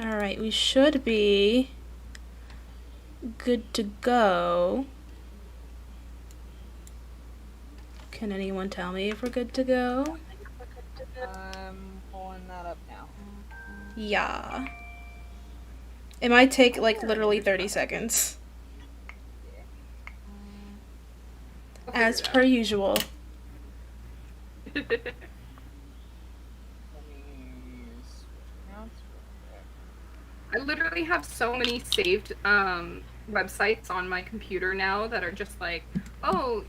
Alright, we should be good to go. Can anyone tell me if we're good to go? I'm pulling that up now. Yeah. It might take like literally 30 seconds. As per usual. Let me switch accounts real quick. I literally have so many saved websites on my computer now that are just like, oh,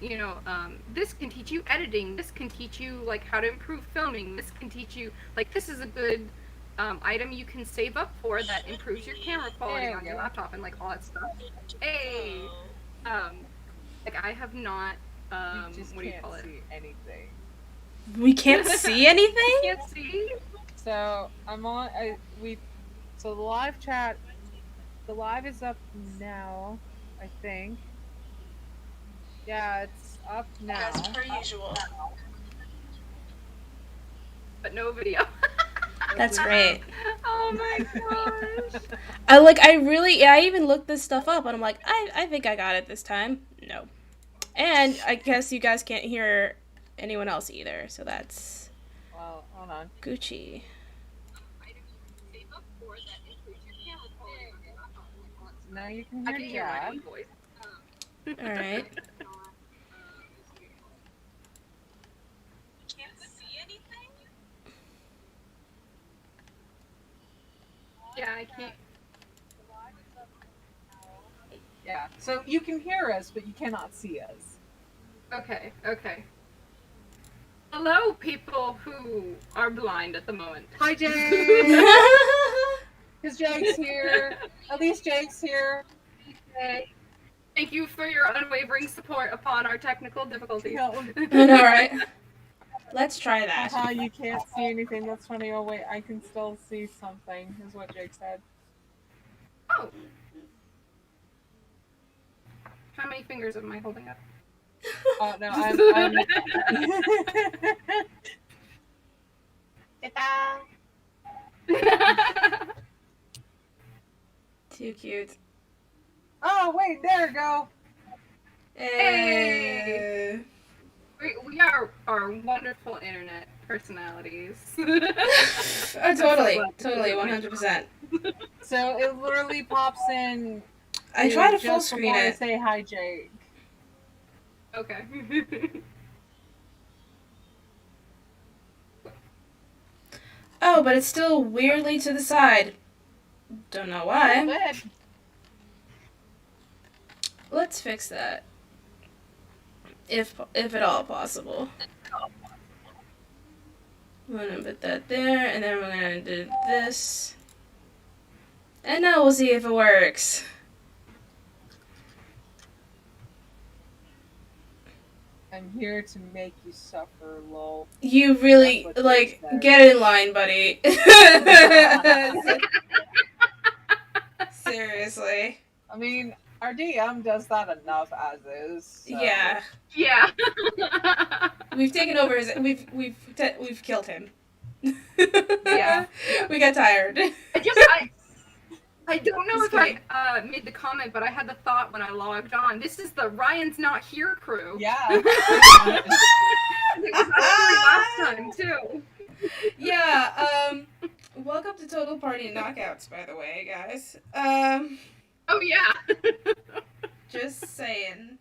this can teach you editing. This can teach you like how to improve filming. This can teach you like this is a good item you can save up for that improves your camera quality on your laptop and like all that stuff. Hey, like I have not. You just what do you can't call it? see anything. We can't see anything? Can't see. So I'm on. So the live chat. The live is up now. I think. Yeah, it's up now. As per usual. But no video. That's great. Oh my gosh. I even looked this stuff up and I'm like, I think I got it this time. No. And I guess you guys can't hear anyone else either, so that's Well, hold on. Gucci. Now you can I hear can hear my Jack. own voice. Alright. Yeah, I can't. Yeah. So you can hear us, but you cannot see us. Okay. Hello, people who are blind at the moment. Hi, Jake. Because Jake's here. At least Jake's here. Hey. Thank you for your unwavering support upon our technical difficulties. Alright. Let's try that. You can't see anything. That's funny. Oh, wait. I can still see something, is what Jake said. Oh. How many fingers am I holding up? Oh, no. I'm... Too cute. Oh, wait. There we go. Hey. We are wonderful internet personalities. Totally, 100%. So it literally pops in. I try to full screen it. Say hi, Jake. Okay. Oh, but it's still weirdly to the side. Don't know why. Let's fix that. If at all possible. I'm gonna put that there, and then we're gonna do this. And now we'll see if it works. I'm here to make you suffer, lol. You really, like, get in line, buddy. Seriously. I mean, our DM does that enough as is. So. Yeah. Yeah. We've taken over his. We've killed him. Yeah. We got tired. I don't know if I made the comment, but I had the thought when I logged on. This is the Ryan's Not Here crew. Yeah. It was actually last time too. Yeah. Welcome to Total Party Knockouts, by the way, guys. Oh yeah. Just saying.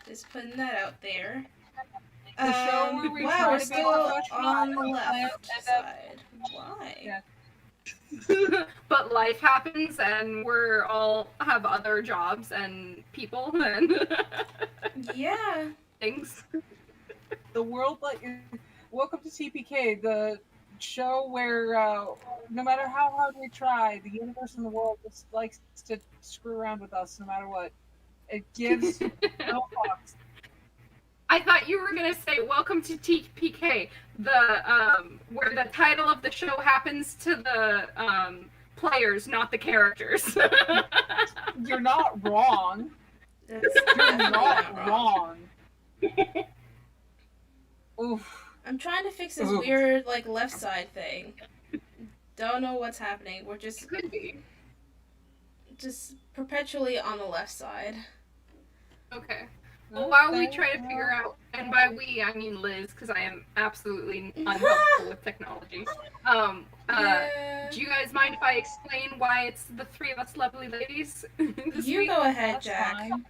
Just putting that out there. The show where we wow, we're still on the left side. Why? Yeah. But life happens, and we're all have other jobs and people and yeah, things. The world welcome to TPK, the show where no matter how hard we try, the universe and the world just likes to screw around with us no matter what. It gives no fucks. I thought you were gonna say "Welcome to TPK," the where the title of the show happens to the players, not the characters. You're not wrong. You're not wrong. Oof. I'm trying to fix this weird, like, left side thing. Don't know what's happening. We're It could be. just perpetually on the left side. Okay. Well, while we Okay, try to figure well, out, and by we I mean Liz, because I am absolutely unhelpful with technology. Yeah. Do you guys mind if I explain why it's the three of us lovely ladies this You week? go ahead, that's Jack. fine.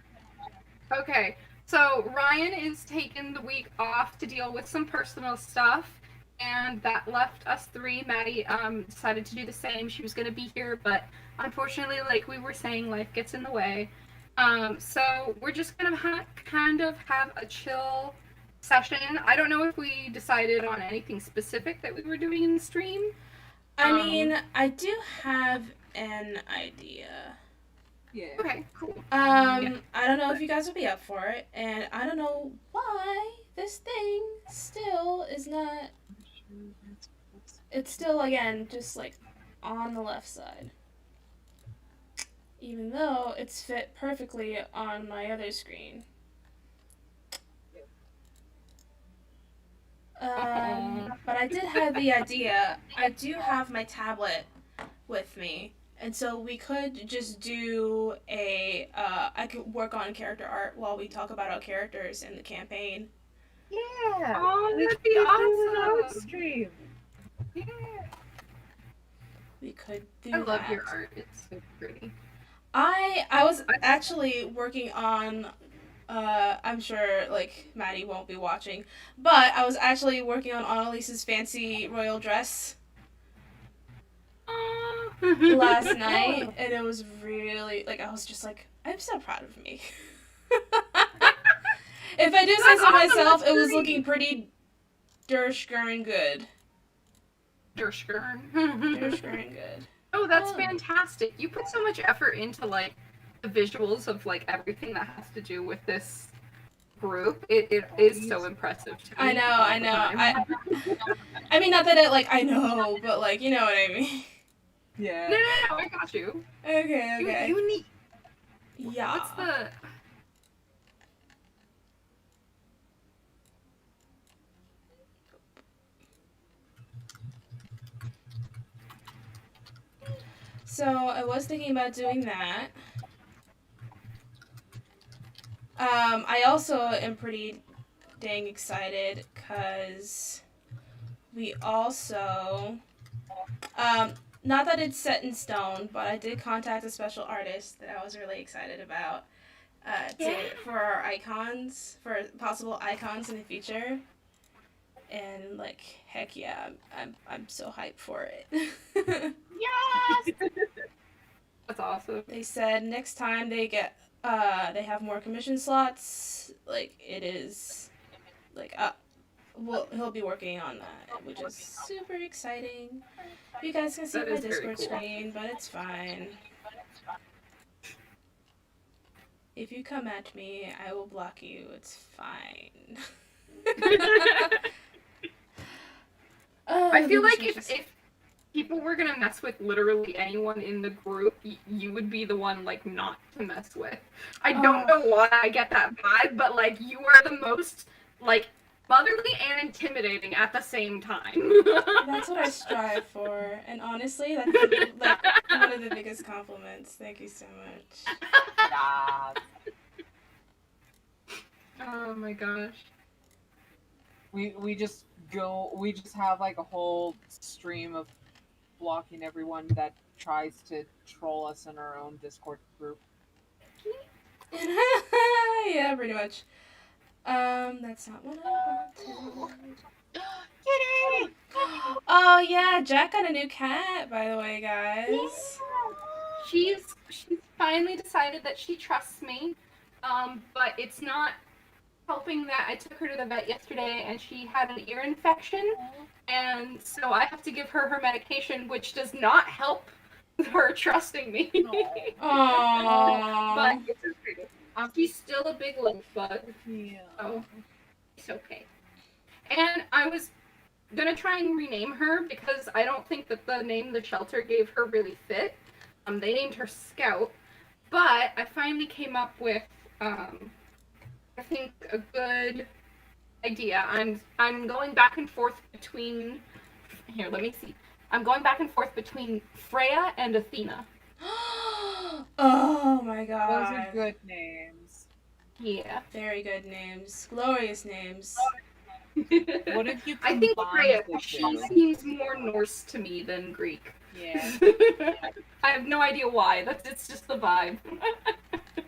Okay, so Ryan is taking the week off to deal with some personal stuff, and that left us three. Maddie decided to do the same. She was gonna be here, but unfortunately, like we were saying, life gets in the way. So we're just gonna kind of have a chill session. I don't know if we decided on anything specific that we were doing in the stream. I mean, I do have an idea. Yeah. Okay, cool. I don't know if you guys will be up for it, and I don't know why this thing still is not. It's still, again, just like on the left side. Even though it's fit perfectly on my other screen. But I did have the idea. I do have my tablet with me. And so we could just do I could work on character art while we talk about our characters in the campaign. Yeah. Oh, We that'd could be do an awesome. art stream. Yeah. We could do I love that. your art. It's so pretty. I was actually working on I'm sure like Maddie won't be watching, but I was actually working on Annalise's fancy royal dress last night, and it was really like I was just like I'm so proud of me. If I do say so myself, it was looking pretty dershgurn good. Dershgurn. Dershgurn good. Oh, that's fantastic. You put so much effort into like the visuals of like everything that has to do with this group. It is so impressive to me. I know. I mean, not that it like I know, but like you know what I mean. Yeah. No, I got you. Okay. You need. Yeah. What's the? So I was thinking about doing that. I also am pretty dang excited because we also, not that it's set in stone, but I did contact a special artist that I was really excited about for our icons, for possible icons in the future. And like, heck yeah, I'm so hyped for it. Yes. That's awesome. They said next time they get they have more commission slots, like it is like he'll be working on that, which is super exciting. You guys can see That my is very Discord cool. screen, but it's fine. If you come at me, I will block you. It's fine. I feel like if people were gonna mess with literally anyone in the group, you would be the one like not to mess with. I don't know why I get that vibe, but like you are the most like motherly and intimidating at the same time. That's what I strive for, and honestly, that's like one of the biggest compliments. Thank you so much. Oh my gosh. We just have like a whole stream of blocking everyone that tries to troll us in our own Discord group. Yeah, pretty much. That's not what I wanted. Kitty! Oh yeah, Jack got a new cat, by the way, guys. She's finally decided that she trusts me, but it's not helping that I took her to the vet yesterday and she had an ear infection, and so I have to give her medication, which does not help her trusting me. Aww. But it's okay. She's still a big love bug, Yeah. so it's okay. And I was gonna try and rename her because I don't think that the name the shelter gave her really fit. They named her Scout, but I finally came up with I think a good idea. I'm going back and forth between here, let me see. I'm going back and forth between Freya and Athena. Oh my Those god. are good names. Yeah. Very good names. Glorious names. What if you I think Freya, combined the she two? seems more Norse to me than Greek. Yeah, I have no idea why. It's just the vibe.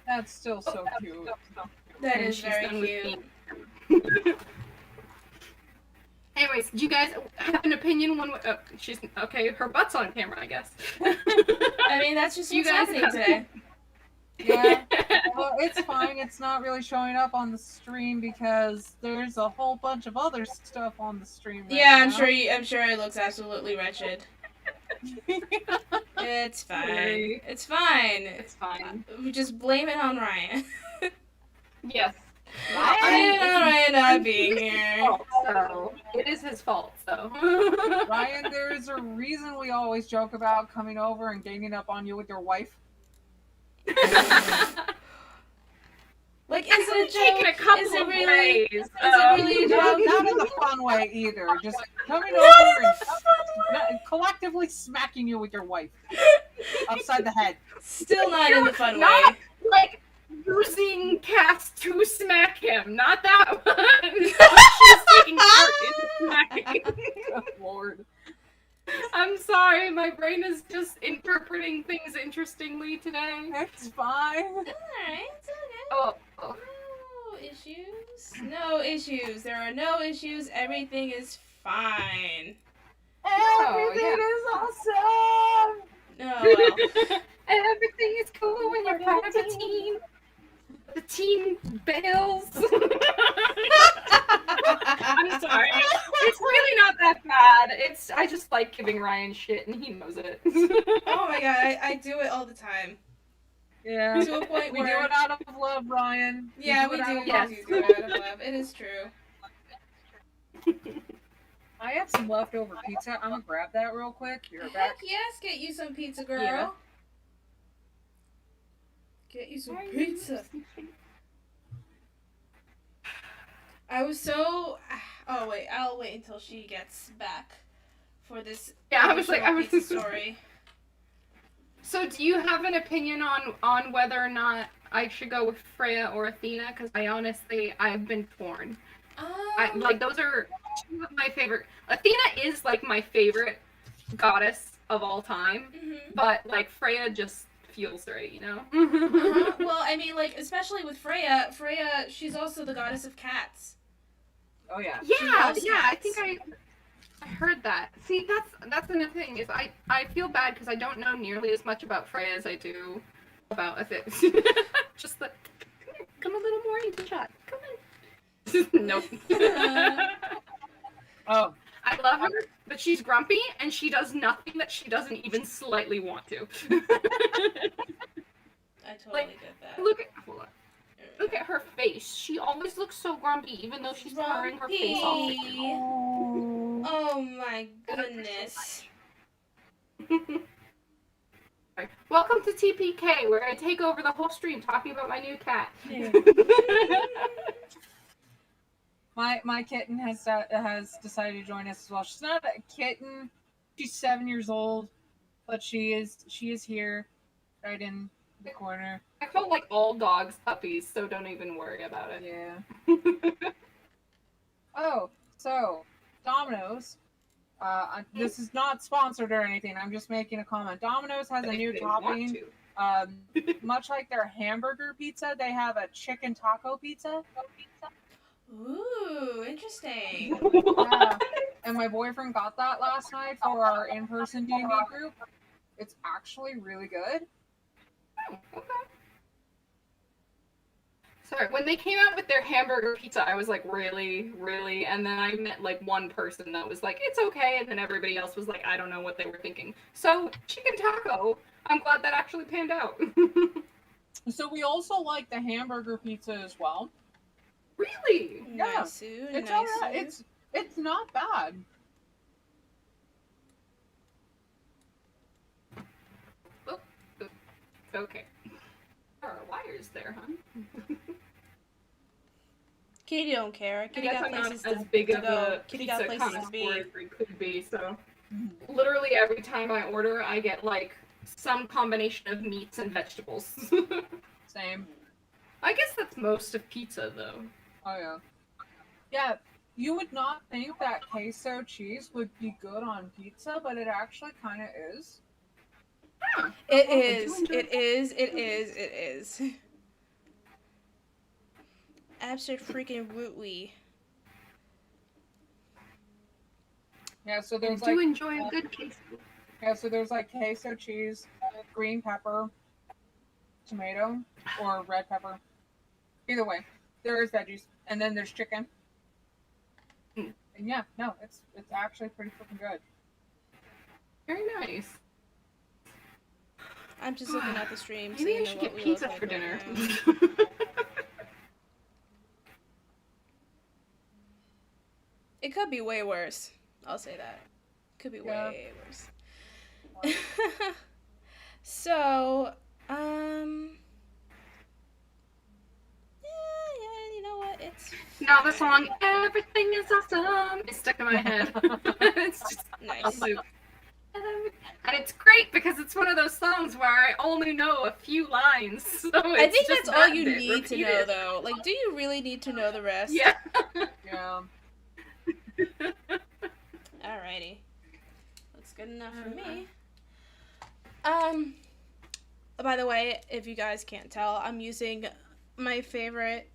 that's still so cute. That And is she's very done with cute. being- Anyways, do you guys have an opinion? She's okay. Her butt's on camera, I guess. I mean, that's just You what's guys happening have- today. Yeah. Well, it's fine. It's not really showing up on the stream because there's a whole bunch of other stuff on the stream. Right Yeah, I'm now. sure. I'm sure it looks absolutely wretched. It's fine. Yay. It's fine. It's fine. We just blame it on Ryan. Yes. Blame it on Ryan not being here. So it is his fault. So Ryan, there is a reason we always joke about coming over and ganging up on you with your wife. Like, is it a Taking joke? a couple Is it of really? ways. Is it really a Not, joke? not in the fun way either. Just coming Not over in and collectively smacking you with your wife upside the head. Still not in the fun Not way. like using Cass to smack him. Not that one. She's taking part in smacking. Good Lord. I'm sorry, my brain is just interpreting things interestingly today. It's fine. Alright, it's okay. Oh, No issues. No issues. There are no issues. Everything is fine. Everything is awesome. Oh, well. Everything is cool when you're part of a team. The team bails. I'm sorry. It's really not that bad. I just like giving Ryan shit and he knows it. Oh my god, I do it all the time. Yeah. To a point We do where... it out of love, Ryan. Yeah, we it out do. of Yes. We do it out of love. It is true. I have some leftover pizza. I'm gonna grab that real quick. You're Heck back. yes, get you some pizza, girl. Yeah. Get you some pizza. I was so... Oh wait, I'll wait until she gets back for this Yeah, I was like, additional pizza story. So, do you have an opinion on whether or not I should go with Freya or Athena? Because I've been torn. Those are two of my favorite. Athena is like my favorite goddess of all time, Mhm. but like Freya just feels right, you know. Uh-huh. Well, I mean, like, especially with Freya, she's also the goddess of cats. Oh yeah. Yeah, loves I cats. think I heard that. See, that's another thing is I feel bad because I don't know nearly as much about Freya as I do about Athena. Just like, come a little more into shot. Come in. Nope. Oh. I love her, but she's grumpy and she does nothing that she doesn't even slightly want to. I totally Like, get that. Hold on. Look at her face. She always looks so grumpy, even though she's covering her face all the time. Oh. Oh my goodness. Welcome to TPK, where I take over the whole stream talking about my new cat. My kitten has decided to join us as well. She's not a kitten. She's 7 years old, but she is here, right in the corner. I call like all dogs puppies, so don't even worry about it. Yeah. Oh, so Domino's. This is not sponsored or anything. I'm just making a comment. Domino's has a If new they want topping. to. Much like their hamburger pizza, they have a chicken taco pizza. Ooh, interesting. Yeah. And my boyfriend got that last night for our in-person D&D group. It's actually really good. Oh, okay. Sorry, when they came out with their hamburger pizza, I was like, really? Really? And then I met like one person that was like, it's okay, and then everybody else was like, I don't know what they were thinking. So, chicken taco, I'm glad that actually panned out. So we also like the hamburger pizza as well. Really? Yeah. Nice. It's alright. It's not bad. Okay. There are wires there, huh? Kitty don't care. I Kitty guess got I'm not places as to big to of go. a Kitty pizza got places to be. connoisseur as I could be, so. Literally every time I order, I get like some combination of meats and vegetables. Same. I guess that's most of pizza, though. Oh yeah. Yeah. You would not think that queso cheese would be good on pizza, but it actually kind of is. Huh. It Well, I do is. enjoy It is. It is. It is. Absolute freaking rootly. Yeah. So I there's do like enjoy a good queso. yeah. So there's like queso cheese, green pepper, tomato, or red pepper. Either way, there is veggies, and then there's chicken. Mm. And yeah, no, it's actually pretty freaking good. Very nice. I'm just looking at the stream, Maybe I seeing should what get we look pizza like for right dinner. now. It could be way worse. I'll say that. Could be way worse. So, yeah, you know what? It's Now the song "Everything Is Awesome" is stuck in my head. It's just nice. a loop. And it's great because it's one of those songs where I only know a few lines. So I think just that's all that you bit need to know, repeated. though. Like, do you really need to know the rest? Yeah. Yeah. Alrighty. That's good enough for me. By the way, if you guys can't tell, I'm using my favorite,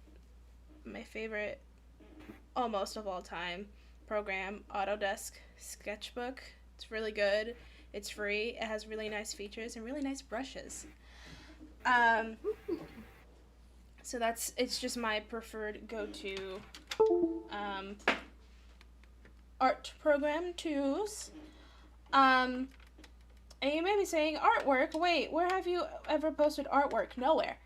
almost of all time program, Autodesk Sketchbook. It's really good. It's free. It has really nice features and really nice brushes. So it's just my preferred go-to art program to use. And you may be saying, artwork? Wait, where have you ever posted artwork? Nowhere.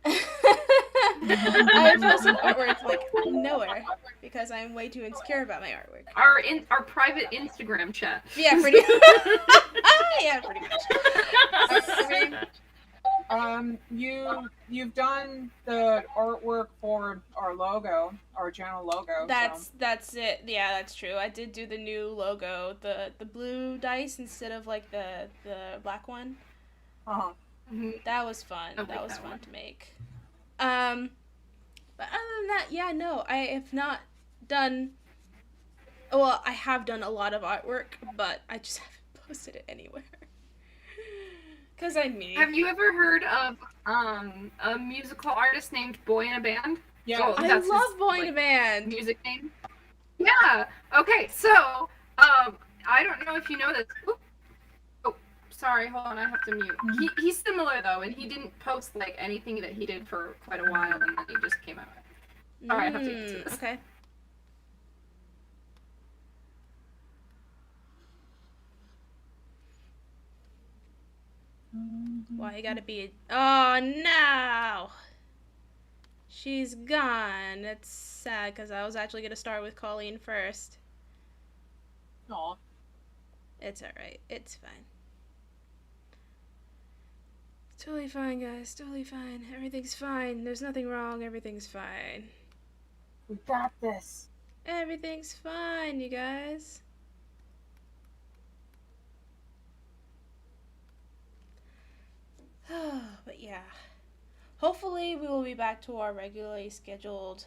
I posted artwork like nowhere because I'm way too insecure about my artwork. Our private Instagram chat. Yeah, pretty. Yeah, pretty much. I mean, you've done the artwork for our logo, our channel logo. That's it. Yeah, that's true. I did do the new logo, the blue dice instead of like the black one. That was fun. That was fun to make. But other than that, yeah, no, I have not done. Well, I have done a lot of artwork, but I just haven't posted it anywhere. Cause I'm me. Have you ever heard of a musical artist named Boy in a Band? Yeah, Oh, I that's love his, Boy in a Band. Music name. Yeah. Okay. So I don't know if you know this. Oh, sorry. Hold on. I have to mute. He's similar though, and he didn't post like anything that he did for quite a while, and then he just came out. Sorry, I have to answer this. Okay. Why you gotta be? Oh no! She's gone. That's sad because I was actually gonna start with Colleen first. Aw. It's alright. It's fine. It's totally fine, guys. Totally fine. Everything's fine. There's nothing wrong. Everything's fine. We got this. Everything's fine, you guys. But yeah. Hopefully we will be back to our regularly scheduled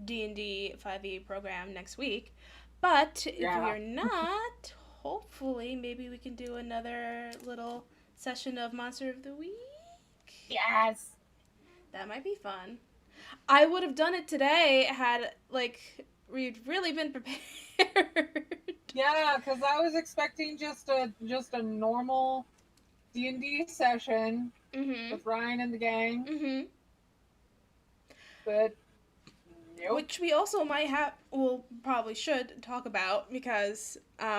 D&D 5e program next week. But if we are not, hopefully maybe we can do another little session of Monster of the Week. Yes. That might be fun. I would have done it today had we'd really been prepared. Yeah, because I was expecting just a normal D&D session with Ryan and the gang. But nope. Which we also might have, well, probably should talk about because we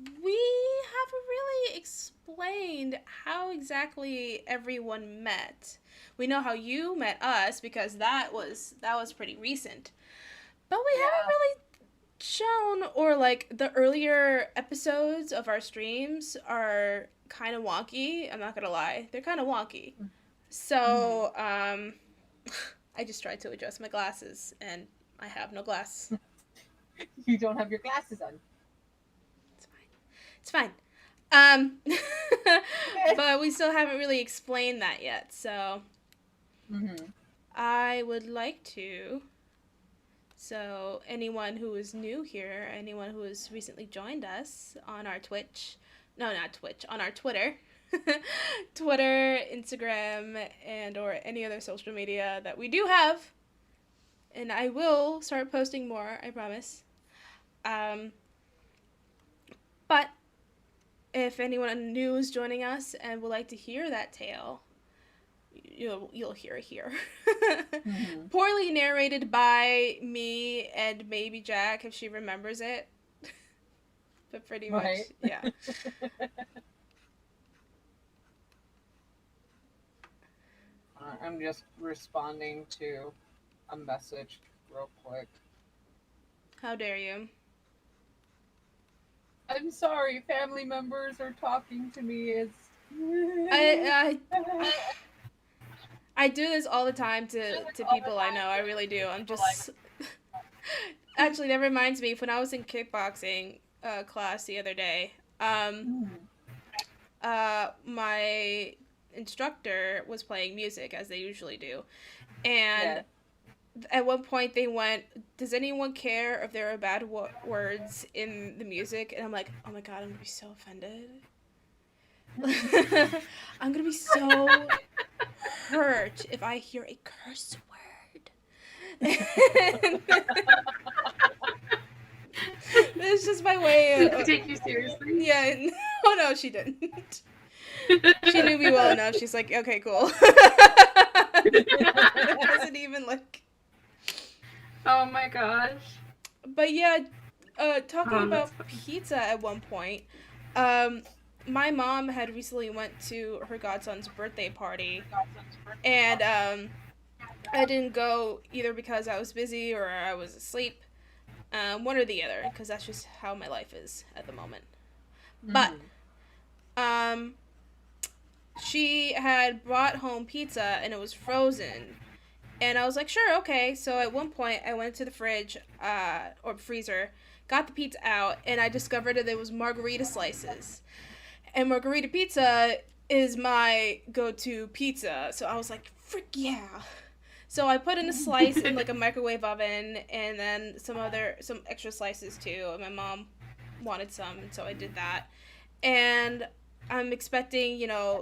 haven't really explained how exactly everyone met. We know how you met us because that was pretty recent. But we haven't really shown, or the earlier episodes of our streams are kind of wonky. I'm not gonna lie, they're kind of wonky. So I just tried to adjust my glasses and I have no glass. You don't have your glasses on. It's fine. But we still haven't really explained that yet, so I would like to. So, anyone who is new here, anyone who has recently joined us on our Twitch, no, not Twitch, on our Twitter, Twitter, Instagram, and or any other social media that we do have, and I will start posting more, I promise. But if anyone new is joining us and would like to hear that tale, you'll hear it here. Poorly narrated by me and maybe Jack if she remembers it. But pretty much, yeah. I'm just responding to a message real quick. How dare you? I'm sorry, family members are talking to me. I do this all the time to people I know. I really do. I'm just... Actually, that reminds me, when I was in kickboxing class the other day, my instructor was playing music, as they usually do. And at one point they went, does anyone care if there are bad words in the music? And I'm like, oh my god, I'm going to be so offended. I'm going to be so hurt if I hear a curse word. It's just my way of... take you seriously? Yeah. Oh no, she didn't. She knew me well enough. She's like, okay, cool. It wasn't even like... Oh my gosh. But yeah, talking about pizza at one point, my mom had recently went to her godson's birthday party, and I didn't go either because I was busy or I was asleep, one or the other, because that's just how my life is at the moment. But she had brought home pizza and it was frozen. And I was like, sure, okay. So at one point, I went to the fridge, or freezer, got the pizza out, and I discovered that there was margarita slices. And margarita pizza is my go-to pizza. So I was like, frick yeah. So I put in a slice in like a microwave oven, and then some extra slices too. And my mom wanted some, and so I did that. And I'm expecting,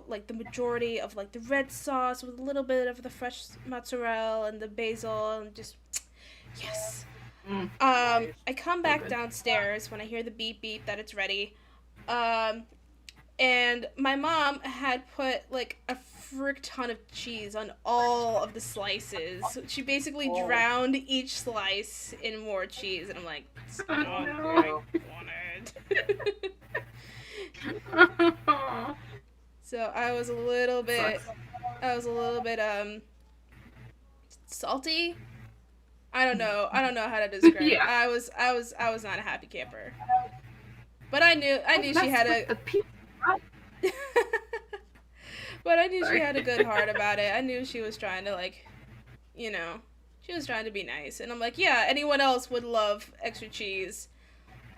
like the majority of like the red sauce with a little bit of the fresh mozzarella and the basil, and just yes. I come back downstairs when I hear the beep beep that it's ready. And my mom had put like a frick ton of cheese on all of the slices. She basically drowned each slice in more cheese, and I'm like, I wanted. So I was a little bit salty. I don't know how to describe it. I was not a happy camper. But I knew she had a but I knew she had a good heart about it. I knew she was trying to she was trying to be nice. And I'm like, yeah, anyone else would love extra cheese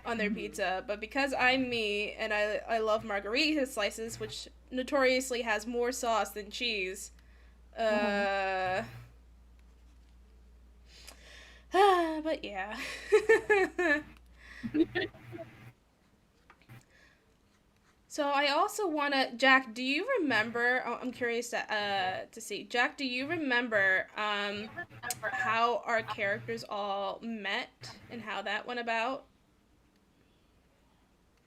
on their pizza, but because I'm me and I love margarita slices, which notoriously has more sauce than cheese, but yeah. So I also wanna, Jack, do you remember? I'm curious to see, Jack. Do you remember how our characters all met and how that went about?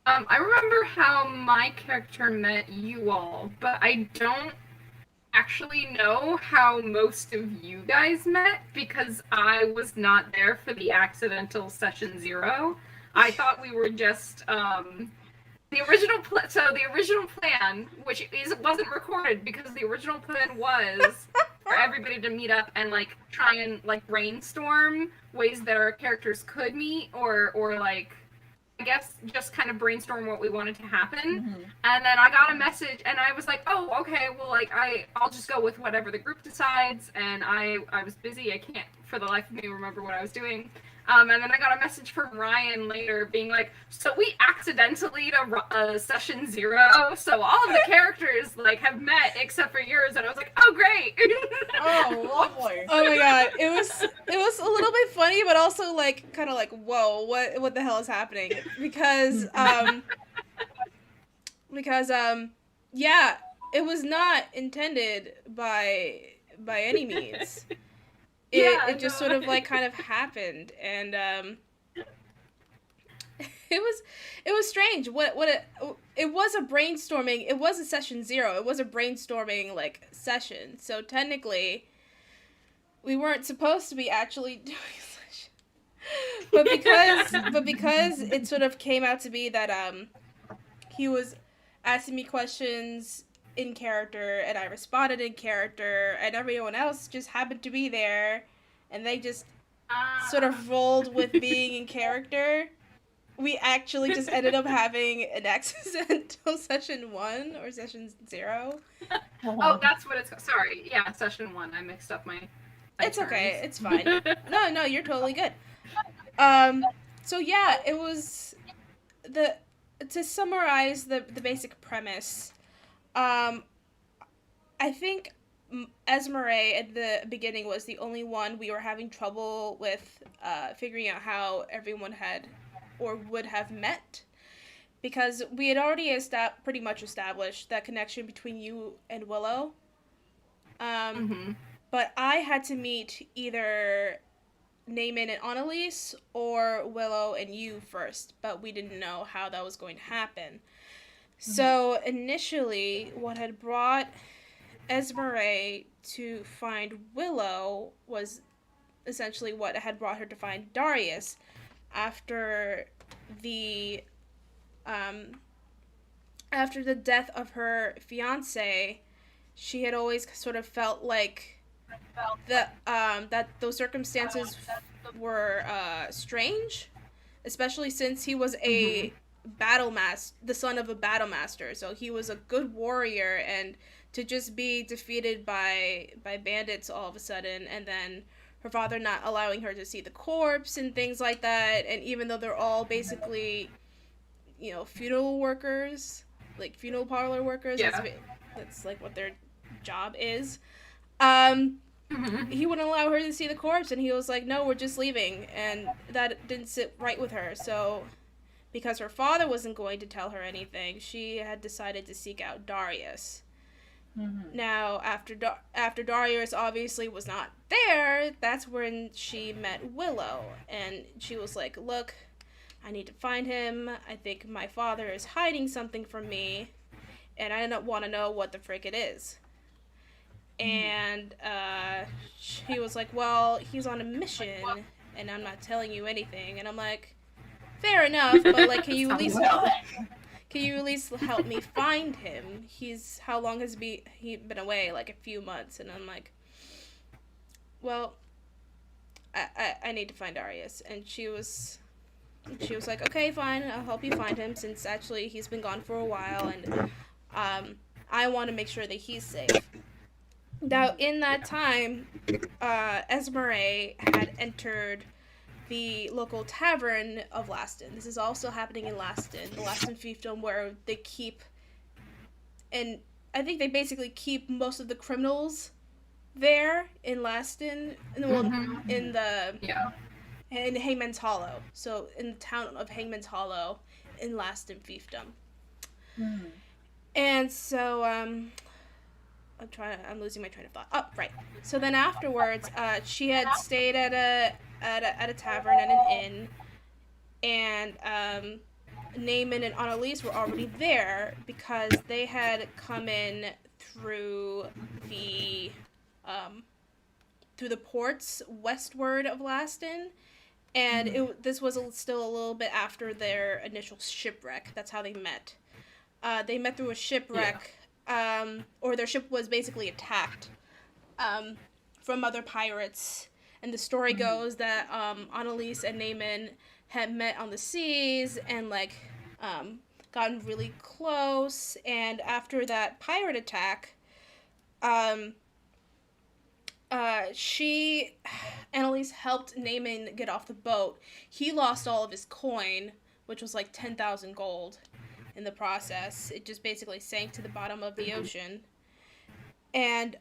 I remember how my character met you all, but I don't actually know how most of you guys met because I was not there for the accidental session 0. I thought we were just the original plan, which wasn't recorded because the original plan was for everybody to meet up and like try and like brainstorm ways that our characters could meet or like I guess just kind of brainstorm what we wanted to happen. And then I got a message and I was like, oh, okay, well, like, I'll just go with whatever the group decides. And I was busy. I can't, for the life of me, remember what I was doing. And then I got a message from Ryan later being like, so we accidentally session 0, so all of the characters like have met except for yours, and I was like, oh great. Oh, lovely. Oh my god, it was a little bit funny, but also like kind of like, whoa, what the hell is happening? Because yeah, it was not intended by any means. It just sort of like kind of happened, and it was strange. It was a brainstorming. It was a session 0. It was a brainstorming like session. So technically, we weren't supposed to be actually doing a session. But because it sort of came out to be that he was asking me questions in character, and I responded in character, and everyone else just happened to be there, and they just sort of rolled with being in character. We actually just ended up having an accidental session 1 or session 0. Oh, that's what it's. Sorry, yeah, session 1. I mixed up my It's turns. okay. It's fine. No, you're totally good. So yeah, it was to summarize the basic premise. I think Esmeralda at the beginning was the only one we were having trouble with figuring out how everyone had or would have met, because we had already pretty much established that connection between you and Willow. But I had to meet either Naaman and Annalise or Willow and you first, but we didn't know how that was going to happen. So initially, what had brought Esmeralda to find Willow was essentially what had brought her to find Darius after the death of her fiance. She had always sort of felt like that those circumstances were strange, especially since he was a the son of a battle master, so he was a good warrior, and to just be defeated by bandits all of a sudden, and then her father not allowing her to see the corpse and things like that, and even though they're all basically, funeral workers, like funeral parlor workers, that's like what their job is. He wouldn't allow her to see the corpse, and he was like, no, we're just leaving, and that didn't sit right with her. So because her father wasn't going to tell her anything, she had decided to seek out Darius. Now, after Darius obviously was not there, that's when she met Willow, and she was like, look, I need to find him. I think my father is hiding something from me, and I don't want to know what the frick it is. And he was like, well, he's on a mission, and I'm not telling you anything. And I'm like, fair enough, but like, can you at least help me find him? How long has he been away? Like a few months. And I'm like, well, I need to find Darius. And she was like, okay, fine, I'll help you find him, since actually he's been gone for a while, and I want to make sure that he's safe. Now, in that time, Esmeralda had entered the local tavern of Laston. This is also happening in Laston, the Laston fiefdom, where they keep, and I think they basically keep most of the criminals there in Laston, in Hangman's Hollow. So in the town of Hangman's Hollow in Laston fiefdom. And so I'm losing my train of thought. Oh, right. So then afterwards, she had stayed at a tavern, at an inn, and Naaman and Annalise were already there because they had come in through the ports westward of Laston, and this was still a little bit after their initial shipwreck. That's how they met. They met through a shipwreck. Or their ship was basically attacked from other pirates. And the story goes that Annalise and Naaman had met on the seas and gotten really close. And after that pirate attack, She, Annalise helped Naaman get off the boat. He lost all of his coin, which was like 10,000 gold in the process. It just basically sank to the bottom of the ocean. And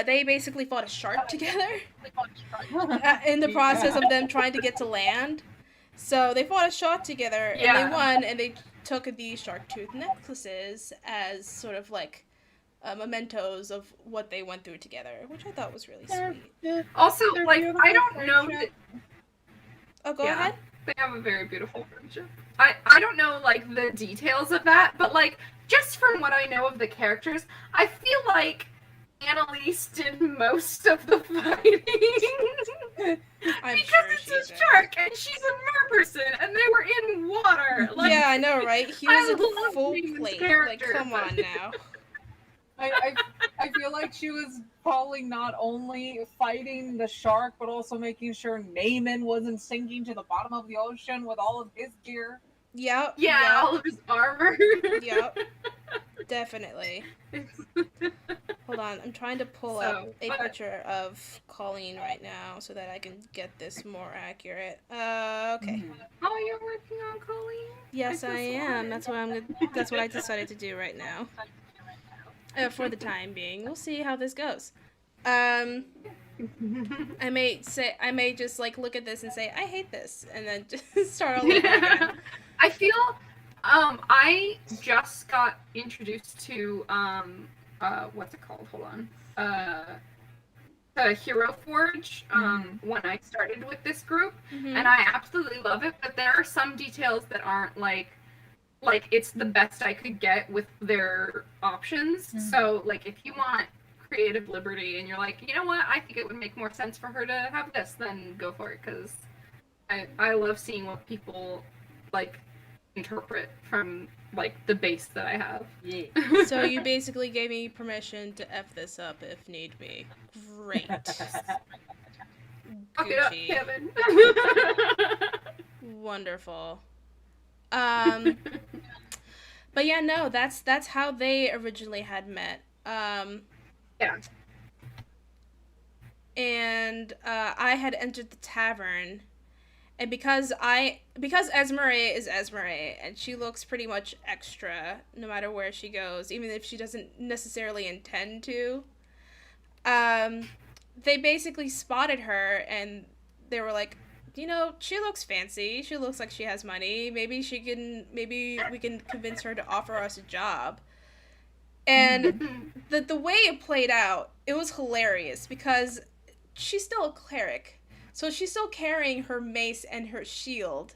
they basically fought a shark together in the process of them trying to get to land. So they fought a shark together, and they won, and they took the shark tooth necklaces as sort of like mementos of what they went through together, which I thought was really sweet. Also, They're like, beautiful I don't know friendship. Oh, go ahead. They have a very beautiful friendship. I don't know, like, the details of that, but, like, just from what I know of the characters, I feel like Annalise did most of the fighting. I'm because sure it's she a did. shark and she's a merperson and they were in water. Like, Yeah, I know, right? He I was love a full Naaman's plate. character, Like, come but- on now. I feel like she was probably not only fighting the shark, but also making sure Naaman wasn't sinking to the bottom of the ocean with all of his gear. Yep. Yeah, Yep. all of his armor. Yep. Definitely. Hold on, I'm trying to pull up a picture of Colleen right now so that I can get this more accurate. Okay. Oh, you're working on Colleen? Yes, I am. That's what That's what I decided to do right now. For the time being, we'll see how this goes. I may just like look at this and say I hate this, and then just start all over again. I feel I just got introduced to what's it called? Hold on. The Hero Forge when I started with this group, Mhm. and I absolutely love it, but there are some details that aren't like it's the best I could get with their options. So like if you want creative liberty and you're like, you know what, I think it would make more sense for her to have this, then go for it, because I love seeing what people like interpret from like the base that I have. Yeah. So you basically gave me permission to F this up if need be. Great. Fuck it up, Gucci. Kevin. Wonderful. But yeah, no, that's how they originally had met. Yeah. And I had entered the tavern, and because Esmeralda is Esmeralda, and she looks pretty much extra no matter where she goes, even if she doesn't necessarily intend to. They basically spotted her, and they were like, you know, she looks fancy. She looks like she has money. Maybe we can convince her to offer us a job. And the way it played out, it was hilarious because she's still a cleric. So she's still carrying her mace and her shield.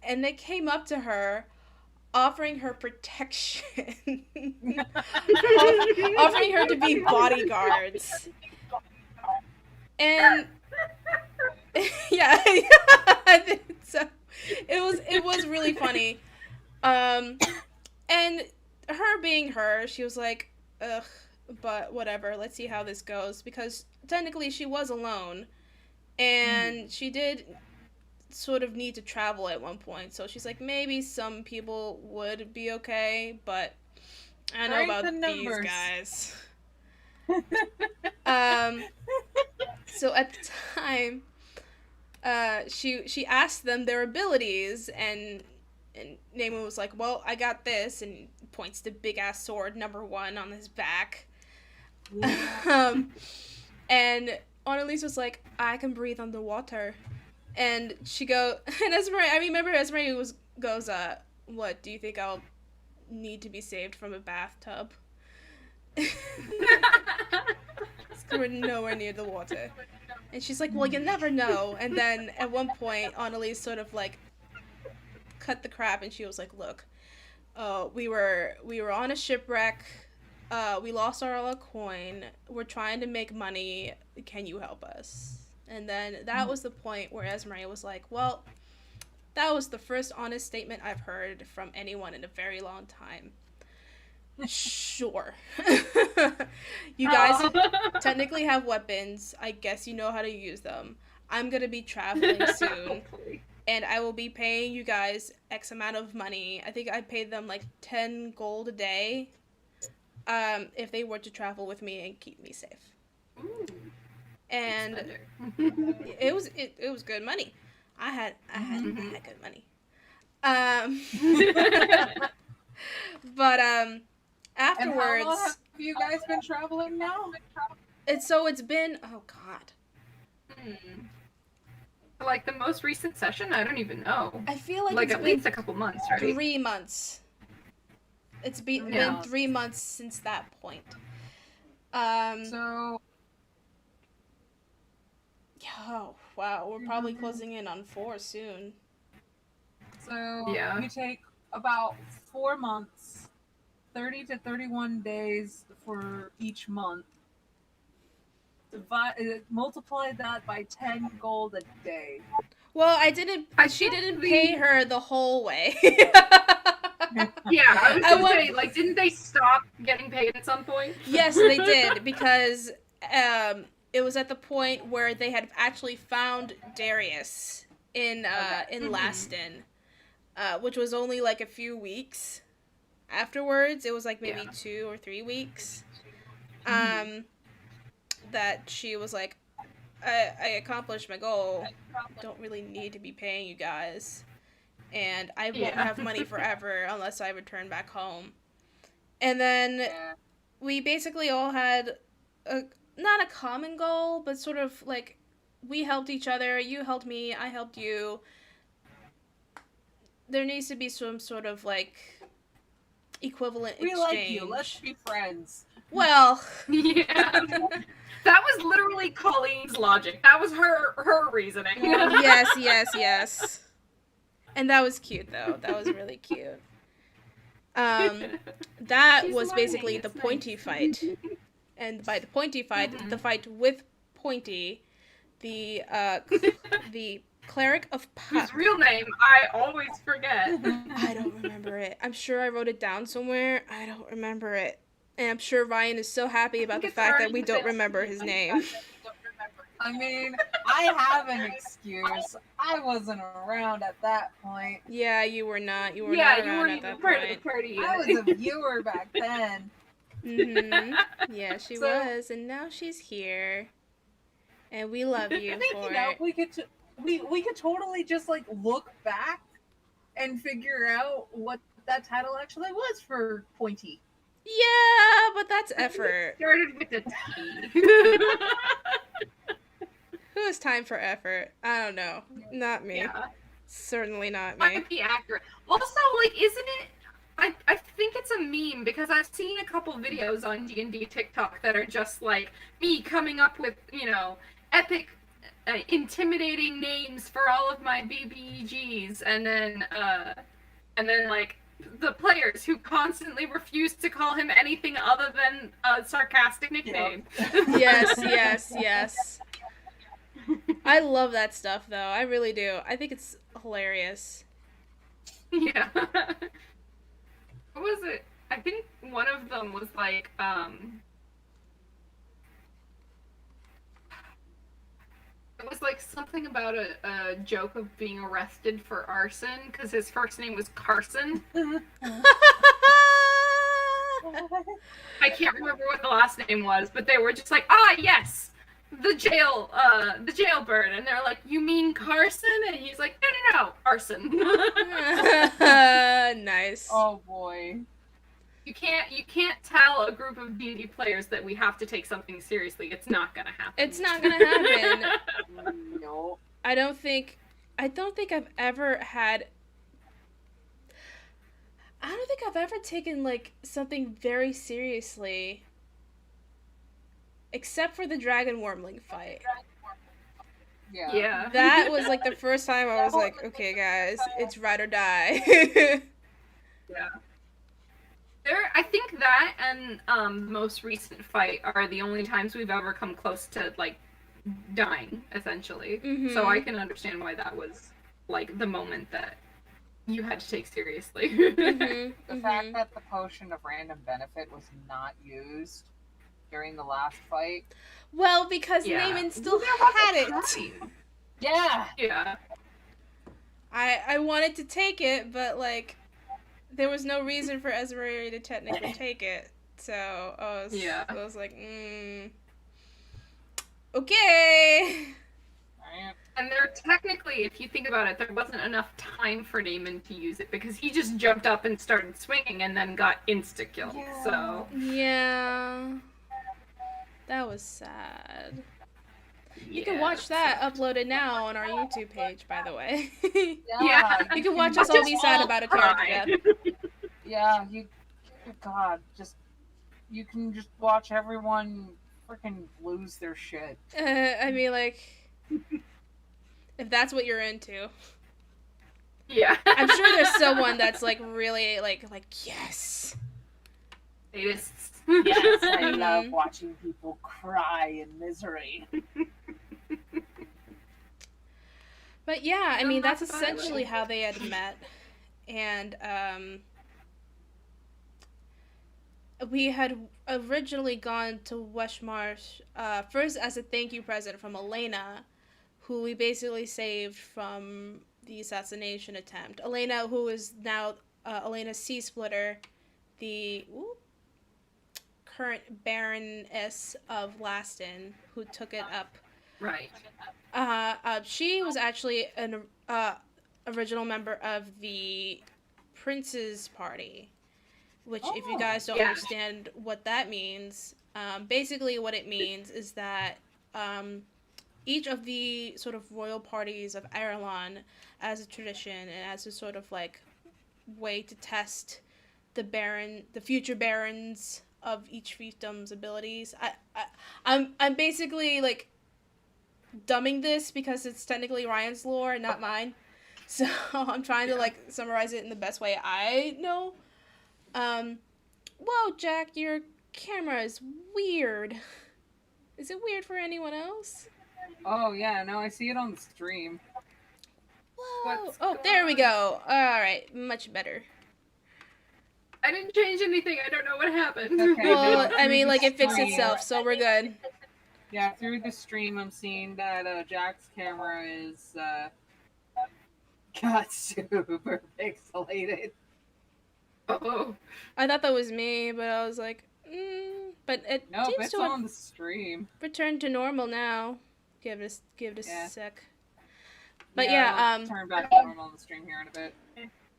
And they came up to her offering her protection. Offering her to be bodyguards. And yeah, so it was really funny. And her being her, she was like, ugh, but whatever, let's see how this goes, because technically she was alone, and she did sort of need to travel at one point, so she's like, maybe some people would be okay, but I know about these guys. So at the time, she asked them their abilities, and Naaman was like, well, I got this, and points to big ass sword number 1 on his back. And Annalise was like, I can breathe underwater. And and Esmeralda goes, what, do you think I'll need to be saved from a bathtub? We're nowhere near the water. And she's like, well, you never know. And then at one point, Annalise sort of like cut the crap, and she was like, look, we were on a shipwreck. We lost our coin. We're trying to make money. Can you help us? And then that was the point where Esmeralda was like, well, that was the first honest statement I've heard from anyone in a very long time. Sure. You guys technically have weapons. I guess you know how to use them. I'm gonna be traveling soon, and I will be paying you guys X amount of money. I think I paid them like 10 gold a day. if they were to travel with me and keep me safe. Ooh, And spender. it was good money. I had good money. But And how long have afterwards, you guys been traveling now? it's been, oh god, Like the most recent session, I don't even know. I feel like Like it's at been least a couple months, right? 3 months. It's been Yeah. 3 months since that point. So Oh wow, we're probably closing in on 4 soon. Yeah. you take about 4 months, 30 to 31 days for each month. Multiply that by 10 gold a day. Well, she think didn't we- pay her the whole way. Yeah, I was I gonna want- say, like, didn't they stop getting paid at some point? Yes, they did, because it was at the point where they had actually found Darius in Laston, which was only like a few weeks afterwards. It was like maybe 2 or 3 weeks. That she was like, I accomplished my goal. Don't really need to be paying you guys, and I won't have money forever unless I return back home. And then we basically all had not a common goal, but sort of like we helped each other. You helped me, I helped you. There needs to be some sort of like equivalent We exchange. like you. Let's be friends. Well, Yeah. That was literally Colleen's logic. That was her reasoning. yes. And that was cute though. That was really cute. That She's was learning, basically the it's Pointy nice. fight. And by the Pointy fight, the fight with Pointy, the cleric of His real name, I always forget. I don't remember it. I'm sure I wrote it down somewhere. I don't remember it. And I'm sure Ryan is so happy about the it's fact that already we don't been- remember his name. I mean, I have an excuse. I wasn't around at that point. Yeah, you were not. You were Yeah, not you around weren't at even that part of the point. party. I was a viewer back then. Yeah, she So- was, and now she's here, and we love you I think for we it. could we could totally just like look back and figure out what that title actually was for Pointy. Yeah, but that's effort. Started with a T. Who has time for effort? I don't know. Not me. Yeah. Certainly not me. Might be accurate. Also, like, isn't it? I think it's a meme because I've seen a couple videos on D&D TikTok that are just like me coming up with, epic, intimidating names for all of my BBEGs, and then like the players who constantly refuse to call him anything other than a sarcastic nickname. Yes. I love that stuff, though. I really do. I think it's hilarious. Yeah. What was it? I think one of them was like, it was like something about a joke of being arrested for arson because his first name was Carson. I can't remember what the last name was, but they were just like, yes, the jailbird, and they're like, you mean Carson? And he's like, no, arson. Nice. Oh boy. You can't tell a group of D&D players that we have to take something seriously. It's not gonna happen. It's not gonna happen. No. I don't think I've ever taken like something very seriously, except for the dragon wormling fight. Yeah. That was like the first time I was like, okay guys, it's ride or die. Yeah. I think that and the most recent fight are the only times we've ever come close to like dying, essentially. Mhm. So I can understand why that was like the moment that you had to take seriously. Mhm, The mhm. fact that the potion of random benefit was not used during the last fight. Well, because Yeah. Naaman still There was a had it. time. Yeah. Yeah. I wanted to take it, but like there was no reason for Ezra to technically take it. So Yeah. I was like, okay. And there technically, if you think about it, there wasn't enough time for Damon to use it because he just jumped up and started swinging and then got insta killed. Yeah. So Yeah. That was sad. You can yeah, watch that so- uploaded now on our YouTube page, by the way. Yeah, You can watch us all be sad about a character death. Yeah, God, you can just watch everyone freaking lose their shit. I mean, like, if that's what you're into. Yeah. I'm sure there's someone that's like really like yes. Sadists. Yes, I love watching people cry in misery. But yeah, I mean that's Not essentially violent. how they had met, and we had originally gone to Westmarsh first as a thank you present from Elena, who we basically saved from the assassination attempt. Elena, who is now Elena C. Splitter, the current Baroness of Laston, who took it up. Right. She was actually an original member of the Prince's Party, which, if you guys don't understand what that means, basically what it means is that each of the sort of royal parties of Ireland, as a tradition and as a sort of like way to test the future barons of each fiefdom's abilities. I'm basically like dumbing this because it's technically Ryan's lore and not mine. So I'm trying to like summarize it in the best way I know. Whoa, Jack, your camera is weird. Is it weird for anyone else? Oh yeah, no, I see it on the stream. Whoa. Oh, there we go. Alright, much better. I didn't change anything. I don't know what happened. Okay, Well, no, I mean, like, it fixed stream. itself, so we're good. Yeah, through the stream, I'm seeing that Jack's camera is got super pixelated. Oh. I thought that was me, but I was like, but it No, seems it's to have on the stream. returned to normal now. Give it a Yeah. sec. But yeah, turn back to normal on the stream here in a bit.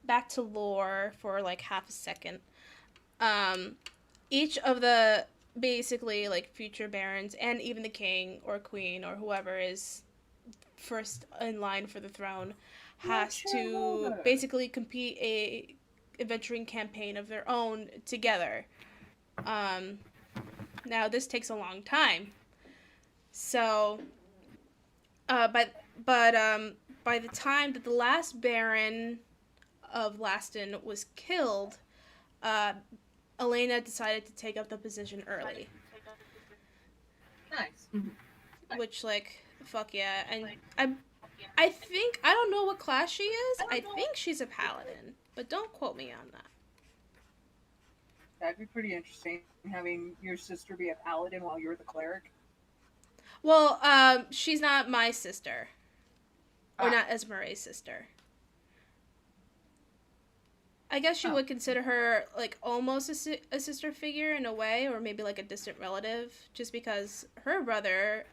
back to lore for like half a second. Each of the basically like future barons and even the king or queen or whoever is first in line for the throne has to basically compete a adventuring campaign of their own together. Now this takes a long time. So by the time that the last baron of Laston was killed, Elena decided to take up the position early. Nice. Which, like, fuck yeah. And I think, I don't know what class she is. I think she's a paladin, but don't quote me on that. That'd be pretty interesting, having your sister be a paladin while you're the cleric. Well, she's not my sister. Or not Esmeralda's sister. I guess you would consider her, like, almost a sister figure in a way, or maybe, like, a distant relative, just because her brother,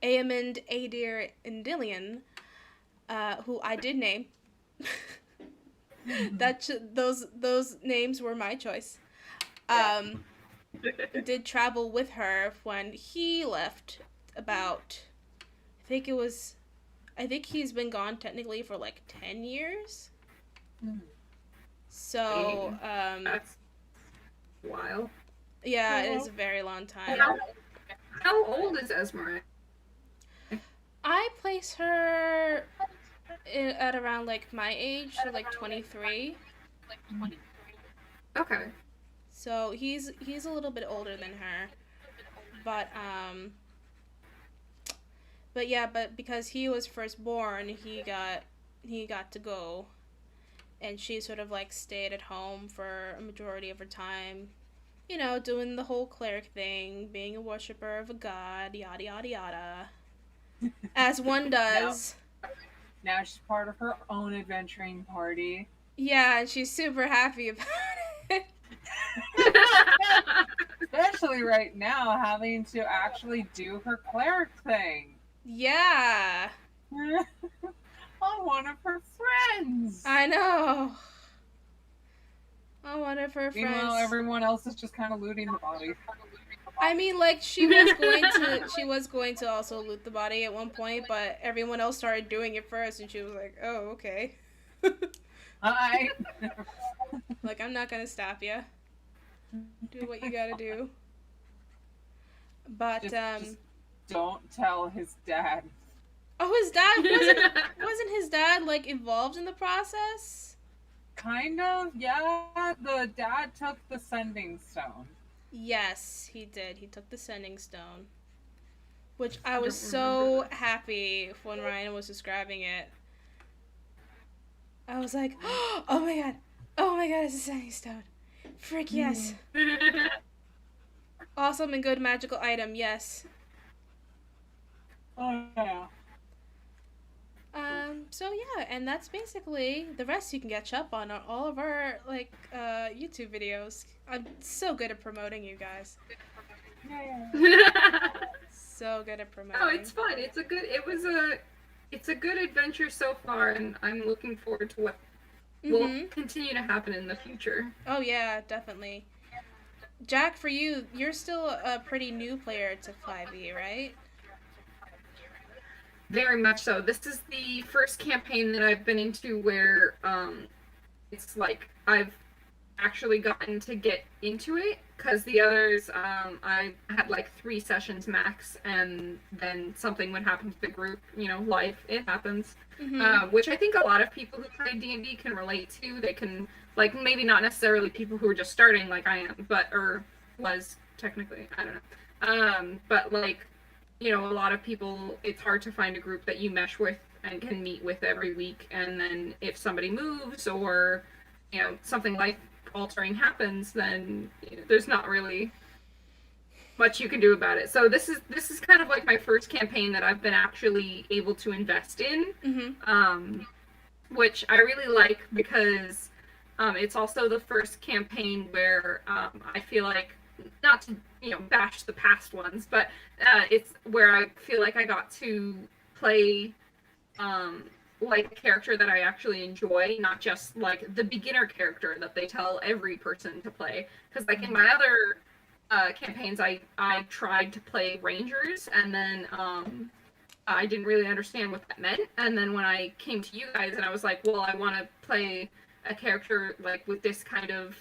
Aemond, Adir, and Dillion, who I did name, those names were my choice, did travel with her when he left about, I think he's been gone technically for, like, 10 years. So, That's wild. yeah, it is a very long time. How old is Esmeralda? I place her at around, like, my age, so, like, 23. Okay. So, he's a little bit older than her. But because he was first born, he got to go. And she sort of, like, stayed at home for a majority of her time. You know, doing the whole cleric thing, being a worshiper of a god, yada, yada, yada. As one does. Now she's part of her own adventuring party. Yeah, and she's super happy about it. Especially right now, having to actually do her cleric thing. Yeah. On one of her friends. I know. Oh, one of her Meanwhile, friends. everyone else is just kind of looting the body. I mean, like she was going to also loot the body at one point, but everyone else started doing it first, and she was like, "Oh, okay." I Like, I'm not gonna stop you. Do what you gotta do. But just don't tell his dad. oh, his dad wasn't his dad like involved in the process? Kind of, yeah. The dad took the sending stone. Yes, he did. He took the sending stone, which I was don't so happy when Ryan was describing it. I was like, oh my god, it's a sending stone. Frick yes. Awesome and good magical item, yes. Oh yeah. So yeah, and that's basically the rest you can catch up on all of our like YouTube videos. I'm so good at promoting you guys. Yeah. So good at promoting. No, it's fun. It's a good adventure so far, and I'm looking forward to what will continue to happen in the future. Oh yeah, definitely. Jack, for you, you're still a pretty new player to 5e, right? Very much so. This is the first campaign that I've been into where it's like I've actually gotten to get into it, because the others I had like 3 sessions max, and then something would happen to the group. You know, life, it happens. Which I think a lot of people who play D&D can relate to. They can, like, maybe not necessarily people who are just starting like I am, or was technically, I don't know. But like, you know, a lot of people, it's hard to find a group that you mesh with and can meet with every week. And then if somebody moves or, you know, something life altering happens, then you know, there's not really much you can do about it. So this is kind of like my first campaign that I've been actually able to invest in, which I really like, because it's also the first campaign where I feel like, not to, you know, bash the past ones, but it's where I feel like I got to play like a character that I actually enjoy, not just like the beginner character that they tell every person to play. Because like in my other campaigns, I tried to play rangers, and then I didn't really understand what that meant. And then when I came to you guys and I was like, well, I want to play a character like with this kind of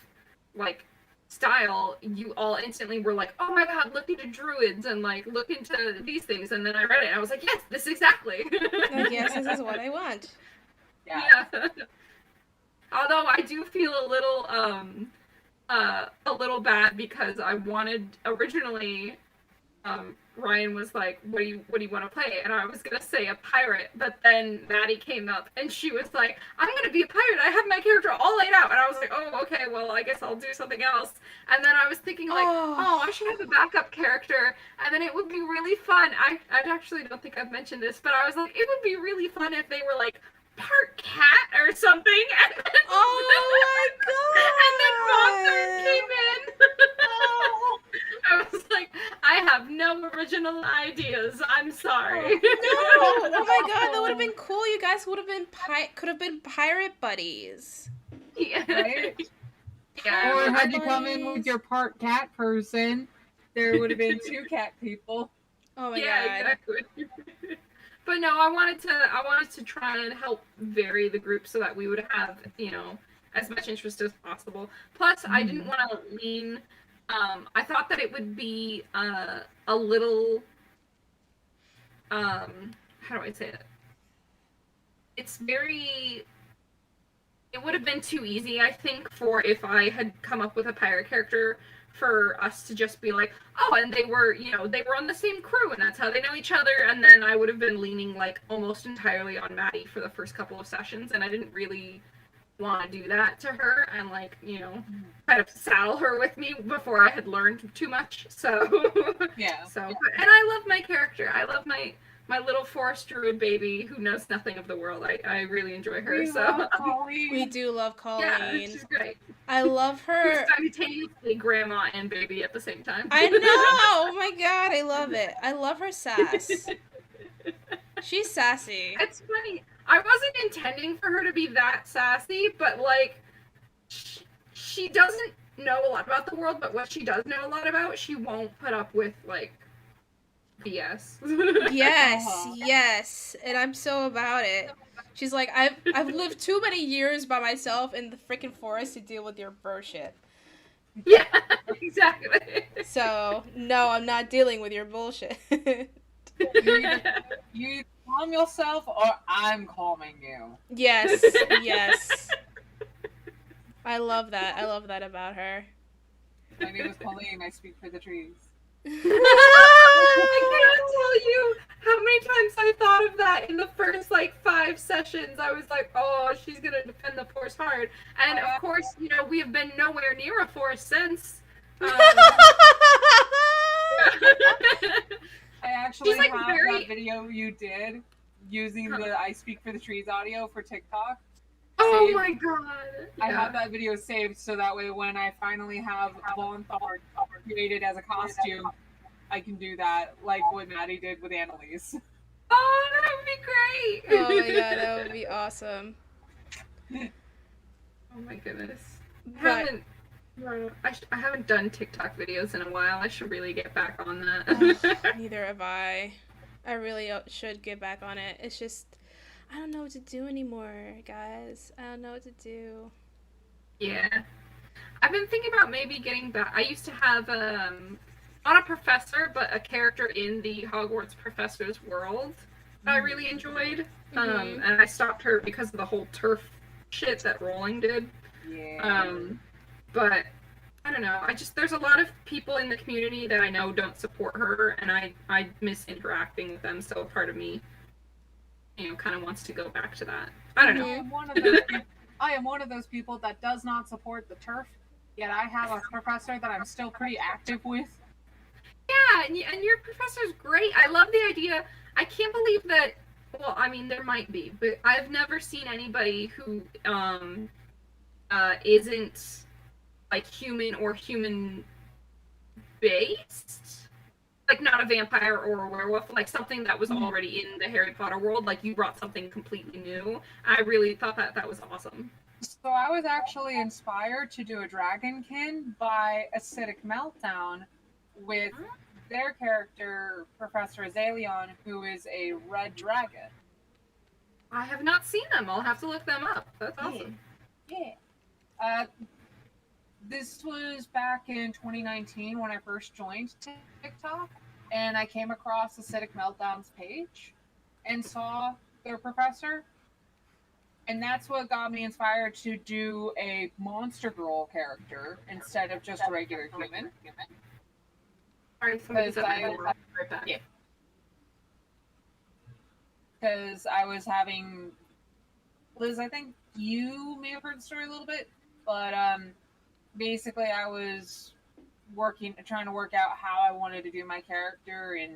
like style, you all instantly were like, oh my god, look into druids and like look into these things. And then I read it and I was like, yes, this exactly. Like, yes, this is what I want. Yeah. Although I do feel a little bad, because I wanted originally, Ryan was like, what do you want to play? And I was gonna say a pirate, but then Maddie came up and she was like, I'm gonna be a pirate, I have my character all laid out. And I was like, oh, okay, well, I guess I'll do something else. And then I was thinking like, oh, I should have a backup character, and then it would be really fun. I actually don't think I've mentioned this, but I was like, it would be really fun if they were like part cat or something. And then, Oh my god! and then Monster came in. I was like, I have no original ideas. I'm sorry. No! Oh my god, that would have been cool. You guys would have been could have been pirate buddies. Yeah. Right? Yeah. Or had you come in with your part cat person, there would have been 2 cat people. Oh my Yeah, god. exactly. But no, I wanted to try and help vary the group so that we would have, you know, as much interest as possible. Plus, I didn't want to lean. I thought that it would be a little. How do I say it? It's very. It would have been too easy, I think, for if I had come up with a pirate character, for us to just be like, oh, and they were, you know, they were on the same crew, and that's how they know each other. And then I would have been leaning like almost entirely on Maddie for the first couple of sessions, and I didn't really want to do that to her and like, you know, kind of saddle her with me before I had learned too much. So Yeah. and I love my character. I love my my little forest druid baby who knows nothing of the world. I really enjoy her. We So love Colleen. We do love yeah, Colleen. she's great. I love She's her. simultaneously grandma and baby at the same time. I know. Oh my god, I love it. I love her sass. She's sassy. It's funny. I wasn't intending for her to be that sassy, but like, she doesn't know a lot about the world, but what she does know a lot about, she won't put up with like BS. Yes, Uh-huh. yes, and I'm so about it. She's like, I've lived too many years by myself in the freaking forest to deal with your bullshit. Yeah, exactly. So no, I'm not dealing with your bullshit. You either calm yourself or I'm calming you. Yes, yes. I love that. I love that about her. My name is Colleen. I speak for the trees. I cannot tell you how many times I thought of that in the first like 5 sessions. I was like, oh, she's gonna defend the forest hard. And of course, you know, we have been nowhere near a forest since. I actually She's, like, have very- that video you did using the I Speak for the Trees audio for TikTok. Oh saved. my god. I Yeah. have that video saved so that way when I finally have Vaughn Thor created as a costume, I can do that like what Maddie did with Annalise. Oh, that would be great. Oh my god, that would be awesome. Oh my goodness. But I haven't done TikTok videos in a while. I should really get back on that. neither have I. I really should get back on it. It's just I don't know what to do anymore, guys. I don't know what to do. Yeah. I've been thinking about maybe getting back. I used to have not a professor, but a character in the Hogwarts professor's world that I really enjoyed. Mhm. And I stopped her because of the whole turf shit that Rowling did. Yeah. But I don't know. There's a lot of people in the community that I know don't support her, and I miss interacting with them. So part of me, you know, kind of wants to go back to that. I don't know. I am one of those people that does not support the turf, yet I have a professor that I'm still pretty active with. Yeah, and your professor's great. I love the idea. I can't believe that. Well, I mean, there might be, but I've never seen anybody who isn't like human or human based. Like not a vampire or a werewolf, like something that was already in the Harry Potter world. Like you brought something completely new. I really thought that was awesome. So I was actually inspired to do a Dragonkin by Acidic Meltdown with their character, Professor Azaleon, who is a red dragon. I have not seen them. I'll have to look them up. That's awesome. Yeah. This was back in 2019 when I first joined TikTok, and I came across Acidic Meltdown's page and saw their professor, and that's what got me inspired to do a monster girl character instead of just a regular human. Alright, somebody's at my Because door. Right back. Yeah. Because I was having Liz, I think you may have heard the story a little bit, but basically I was trying to work out how I wanted to do my character and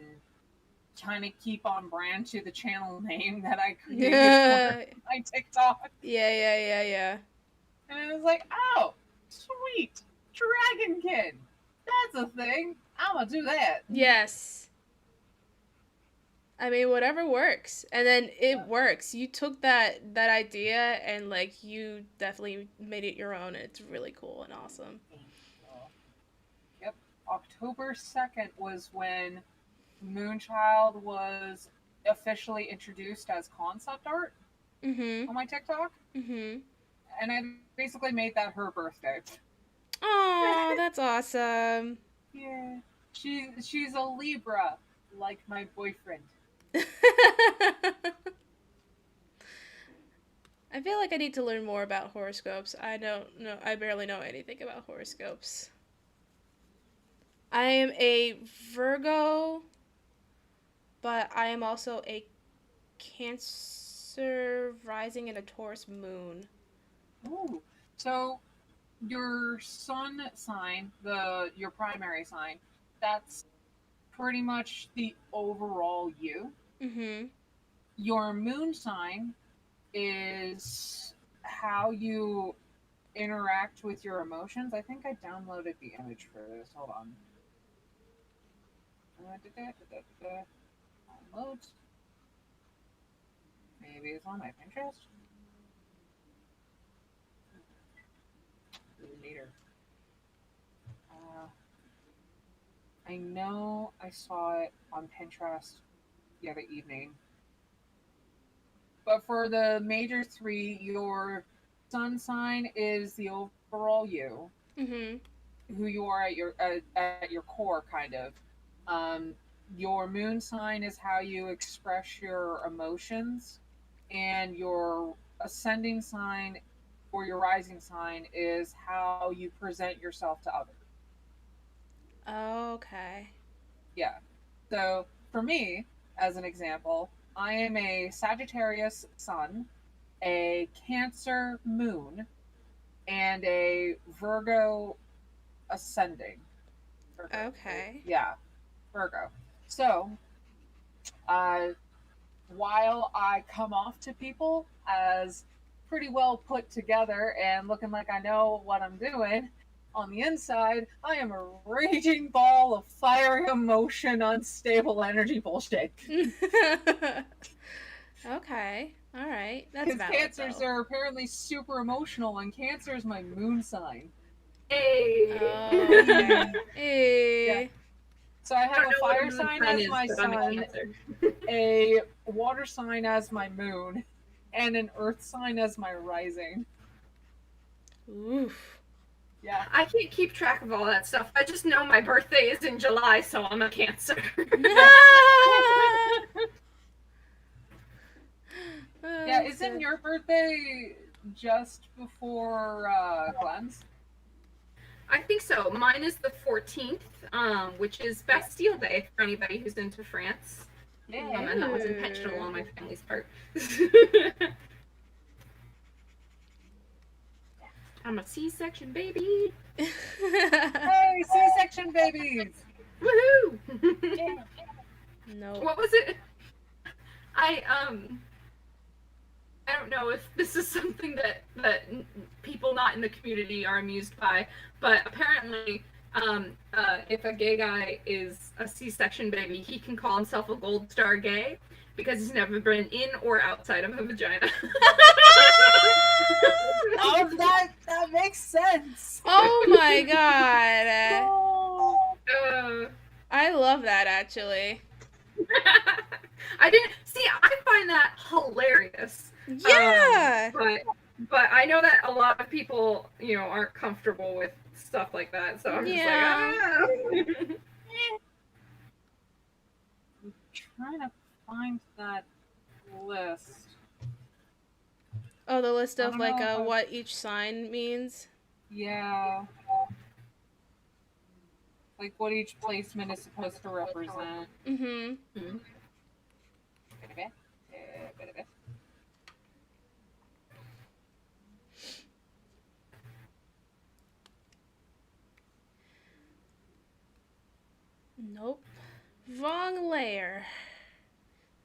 trying to keep on brand to the channel name that I created for my TikTok. Yeah. And I was like, oh, sweet, Dragonkin, that's a thing. I'm gonna do that. Yes. I mean, whatever works. And then it works. You took that idea and like you definitely made it your own. It's really cool and awesome. Yep. October 2nd was when Moonchild was officially introduced as concept art Mhm. on my TikTok. Mhm. And I basically made that her birthday. Oh, that's awesome. Yeah. She's a Libra, like my boyfriend. I feel like I need to learn more about horoscopes. I don't know. I barely know anything about horoscopes. I am a Virgo, but I am also a Cancer rising and a Taurus moon. Ooh. So your sun sign, your primary sign, that's pretty much the overall you. Mm-hmm. Your moon sign is how you interact with your emotions. I think I downloaded the image for this. Hold on. Downloads. Maybe it's on my Pinterest. Later. Uh, I know I saw it on Pinterest the other evening. But for the major three, your sun sign is the overall you, Mm-hmm. who you are at your core, kind of. Um, your moon sign is how you express your emotions, and your ascending sign or your rising sign is how you present yourself to others. Okay. Yeah. So for me, as an example, I am a Sagittarius sun, a Cancer moon, and a Virgo ascending. Virgo. Okay. Yeah, Virgo. So, uh, while I come off to people as pretty well put together and looking like I know what I'm doing, on the inside, I am a raging ball of fiery emotion, unstable energy bullshit. Okay. All right. That's Because valid cancers though. are apparently super emotional, and Cancer is my moon sign. Hey. Oh, okay. Mm. Yeah. Eh. So I I have don't a know what a fire moon sign sign as is, my but I'm a sun, Cancer. a water sign as my moon, and an earth sign as my rising. Oof. Yeah. I can't keep track of all that stuff. I just know my birthday is in July, so I'm a Cancer. Yeah. Yeah, Oh, isn't God. your birthday just before Glenn's? I think so. Mine is the 14th, which is Yeah. Bastille Day for anybody who's into France. Yeah. And that was intentional on my family's part. I'm a C-section baby. Hey, C-section babies! Woohoo! Yeah. Nope. What was it? I I don't know if this is something that people not in the community are amused by, but apparently, if a gay guy is a C-section baby, he can call himself a gold star gay because he's never been in or outside of a vagina. Oh, that makes sense. Oh my god. Oh. uh, I love that actually. I didn't see. I find that hilarious. Yeah. But I know that a lot of people, aren't comfortable with stuff like that. So I'm just like, Yeah. ah. I'm trying to find that list. Oh, the list I of don't like know if I. what each sign means. Yeah. Like what each placement is supposed to represent. Mm-hmm. Nope. Wrong layer.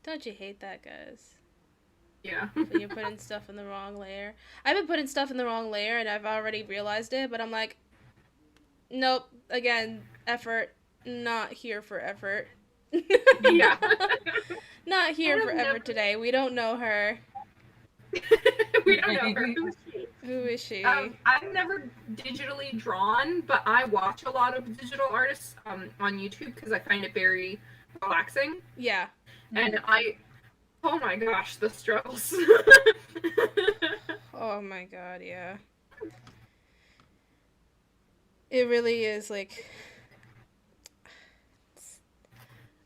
Don't you hate that, guys? Yeah. When you're putting stuff in the wrong layer. I've been putting stuff in the wrong layer and I've already realized it, but I'm like, nope. Again, effort. Not here for effort. Yeah. Not here I for have effort never. today. We don't know her. We don't know her. Who is she? Who is she? I've never digitally drawn, but I watch a lot of digital artists on YouTube because I find it very relaxing. Yeah. And oh my gosh, the struggles. Oh my god, yeah. It really is like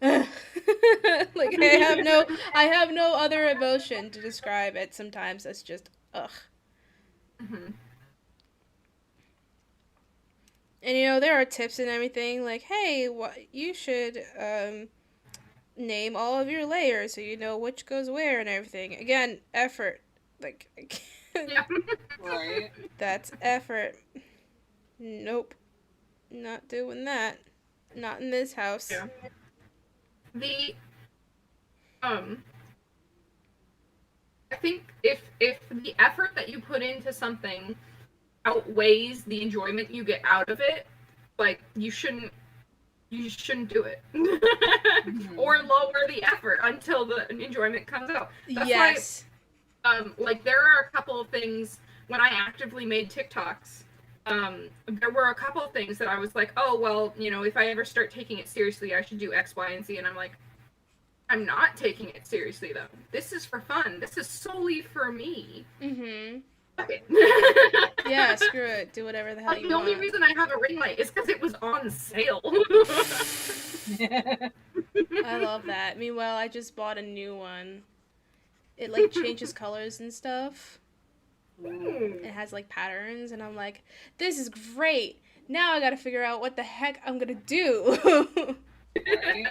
like I have no other emotion to describe it sometimes. It's just ugh. Mhm. And there are tips and everything like, hey, what you should name all of your layers so you know which goes where and everything. Again, effort. Like Yeah. Right. that's effort. Nope. Not doing that. Not in this house. Yeah. The um, I think if the effort that you put into something outweighs the enjoyment you get out of it, like you shouldn't do it. Or lower the effort until the enjoyment comes out. That's why Yes. like there are a couple of things when I actively made TikToks. There were a couple of things that I was like, oh well, you know, if I ever start taking it seriously, I should do X, Y, and Z. And I'm like, I'm not taking it seriously though. This is for fun. This is solely for me. Mm-hmm. Fuck it. Yeah, screw it. Do whatever the hell Like, you the only want. reason I have a ring light is because it was on sale. I love that. Meanwhile, I just bought a new one. It like changes colors and stuff. It has like patterns, and I'm like, this is great. Now I gotta figure out what the heck I'm gonna do. Right?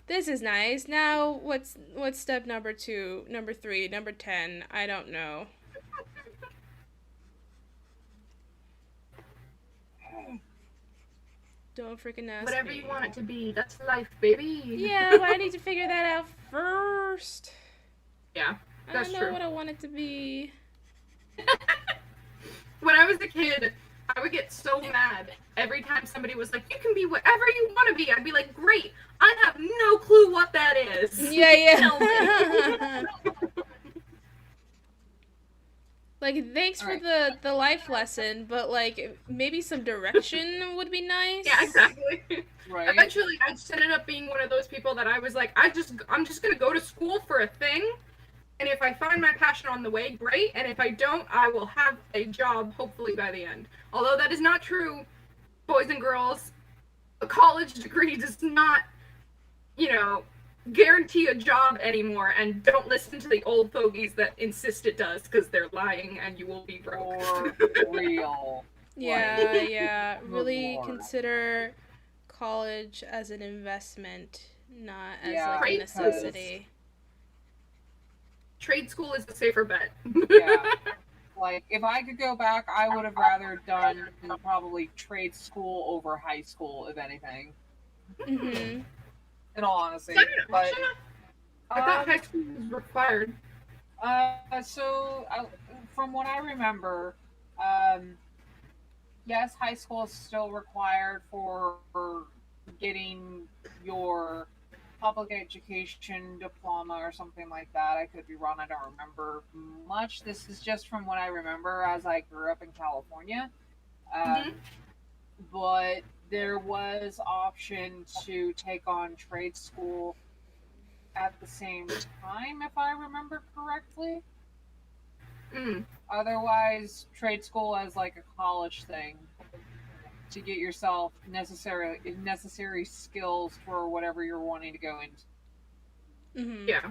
This is nice. Now what's step number 2, number 3, number 10? I don't know. Don't freaking ask Whatever me. you want it to be, that's life, baby. Yeah, but I need to figure that out first. Yeah, I that's don't know true. what I want it to be. When I was a kid, I would get so mad every time somebody was like, you can be whatever you want to be. I'd be like, great. I have no clue what that is. Yeah, Tell me. yeah. Like, thanks for Alright. the life lesson, but like maybe some direction would be nice. Yeah, exactly. Right? Eventually, I just ended up being one of those people that I was like, I'm just gonna go to school for a thing, and if I find my passion on the way, great. And if I don't, I will have a job hopefully by the end. Although that is not true, boys and girls. A college degree does not, you know, guarantee a job anymore. And don't listen to the old fogies that insist it does, because they're lying, and you will be broke. For real. Yeah, yeah. Good Really lord. consider college as an investment, not as Yeah, like a Right, necessity. Trade school is a safer bet. Yeah. Like, if I could go back, I would have rather done probably trade school over high school, if anything. Mm-hmm. In all honesty. Is that an But option? I thought high school was required. from what I remember, yes, high school is still required for getting your public education diploma or something like that. I could be wrong. I don't remember much. This is just from what I remember as I grew up in California. Mhm. But there was option to take on trade school at the same time, if I remember correctly. Mm. Otherwise, trade school as like a college thing to get yourself necessary skills for whatever you're wanting to go into. Mm-hmm. Yeah.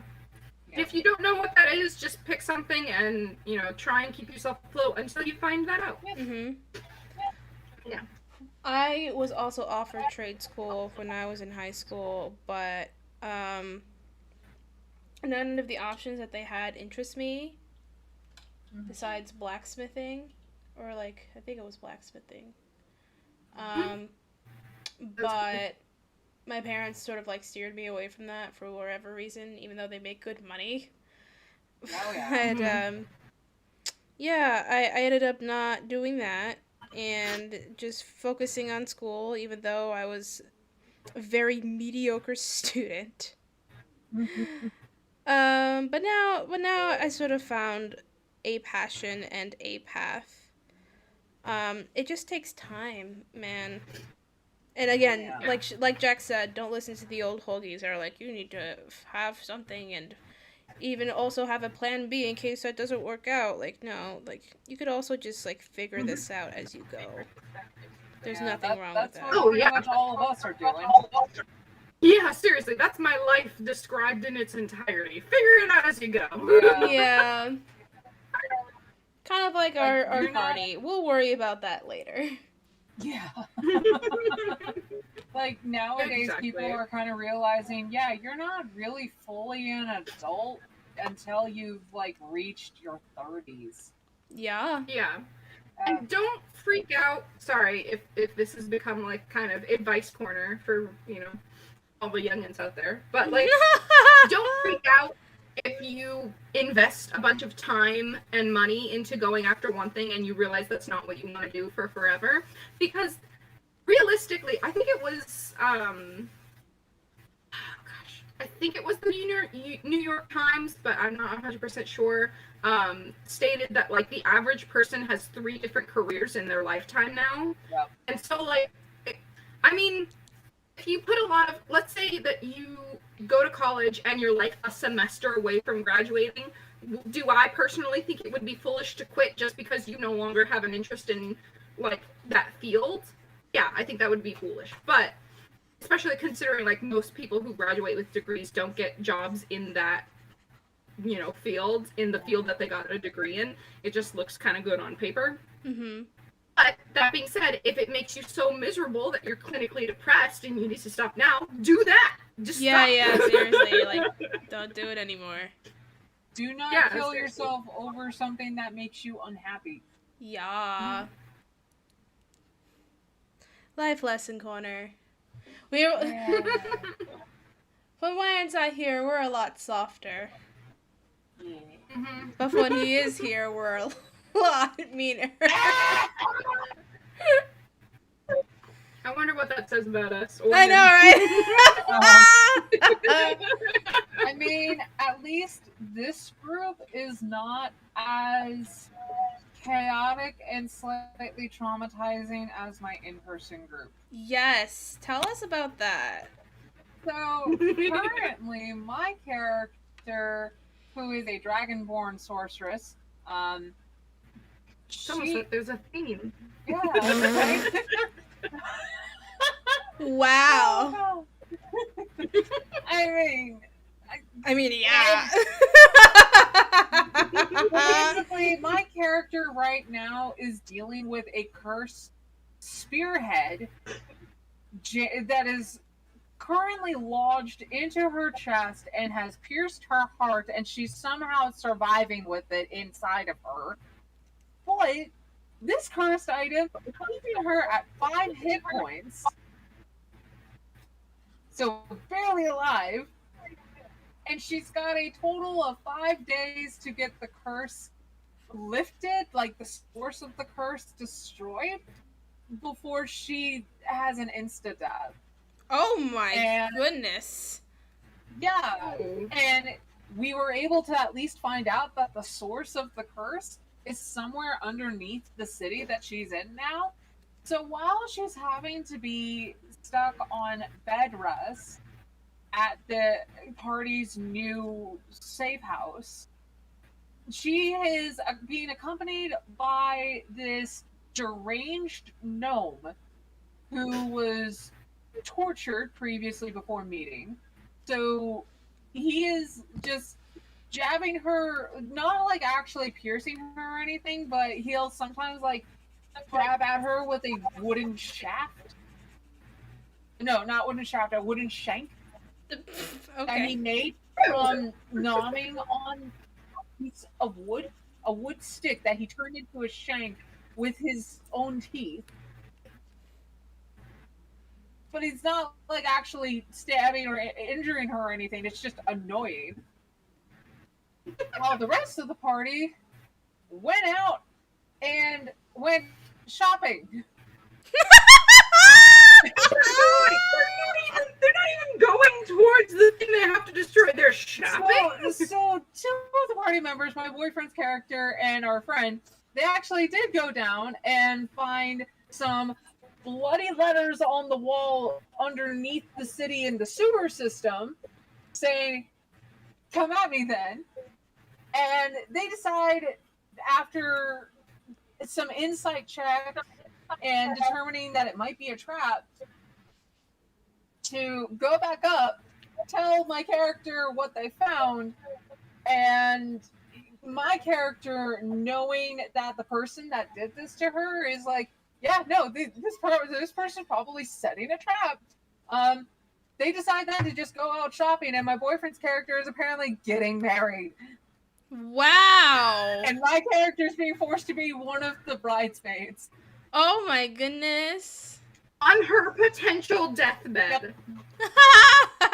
If you don't know what that is, just pick something and, you know, try and keep yourself afloat until you find that out. Mm-hmm. Yeah. I was also offered trade school when I was in high school, but none of the options that they had interest me besides blacksmithing, or like I think it was blacksmithing. But my parents sort of like steered me away from that for whatever reason, even though they make good money. Oh yeah. And yeah, I ended up not doing that and just focusing on school, even though I was a very mediocre student. But now I sort of found a passion and a path. It just takes time, man. And again, Yeah. like Jack said, don't listen to the old hoagies that are like, you need to have something and even also have a plan B in case that doesn't work out. Like, no, like you could also just like figure this out as you go. There's Yeah, nothing wrong with that's that. what Oh, pretty yeah. much all of us are doing. Yeah, seriously, that's my life described in its entirety. Figure it out as you go. Yeah. Kind of like our you're not- party. We'll worry about that later. Yeah. Like nowadays, Exactly. people are kind of realizing, yeah, you're not really fully an adult until you've like reached your 30s. Yeah. Yeah. Um, And don't freak out. Sorry if this has become like kind of advice corner for, you know, all the youngins out there, but like, don't freak out if you invest a bunch of time and money into going after one thing and you realize that's not what you want to do for forever. Because realistically, I think it was, I think it was the New York Times, but I'm not 100% sure, stated that, like, the average person has 3 different careers in their lifetime now. Yep. And so, like, I mean, if you put a lot of, let's say that you go to college and you're, like, a semester away from graduating, do I personally think it would be foolish to quit just because you no longer have an interest in, like, that field? Yeah, I think that would be foolish. But especially considering, like, most people who graduate with degrees don't get jobs in that, you know, field, in the field that they got a degree in. It just looks kind of good on paper. Mm-hmm. But that being said, if it makes you so miserable that you're clinically depressed and you need to stop now, do that. Just stop. Yeah, seriously, like, don't do it anymore. Do not kill seriously. yourself over something that makes you unhappy. Yeah. Life lesson corner. When Ryan's not here, we're a lot softer. Yeah. Mm-hmm. But when he is here, we're a lot meaner. I wonder what that says about us. Or I know, right? I mean, at least this group is not as chaotic and slightly traumatizing as my in-person group. Yes, tell us about that. So, currently, my character, who is a dragonborn sorceress, It's almost like there's a theme. yeah, right? Wow. I mean, Yeah. basically, my character right now is dealing with a cursed spearhead that is currently lodged into her chest and has pierced her heart, and she's somehow surviving with it inside of her. But this cursed item is keeping her at 5 hit points, so barely alive. And she's got a total of 5 days to get the curse lifted, like the source of the curse destroyed, before she has an insta-death. Oh my And- goodness. Yeah, and we were able to at least find out that the source of the curse is somewhere underneath the city that she's in now. So while she's having to be stuck on bed rest at the party's new safe house, she is being accompanied by this deranged gnome who was tortured previously before meeting. So he is just jabbing her, not like actually piercing her or anything, but he'll sometimes like jab at her with a wooden shaft. No, not wooden shaft, a wooden shank that he Okay. made from gnawing on a piece of wood, a wood stick that he turned into a shank with his own teeth. But he's not like actually stabbing or injuring her or anything. It's just annoying. While the rest of the party went out and went shopping. They're not even going towards the thing they have to destroy. They're shopping. So two of the party members, my boyfriend's character and our friend, they actually did go down and find some bloody letters on the wall underneath the city in the sewer system saying, "Come at me then." And they decide, after some insight check and determining that it might be a trap, to go back up, tell my character what they found, and my character, knowing that the person that did this to her is like, yeah, no, this person probably setting a trap. They decide then to just go out shopping, and my boyfriend's character is apparently getting married. Wow. And my character is being forced to be one of the bridesmaids. Oh my goodness. On her potential deathbed.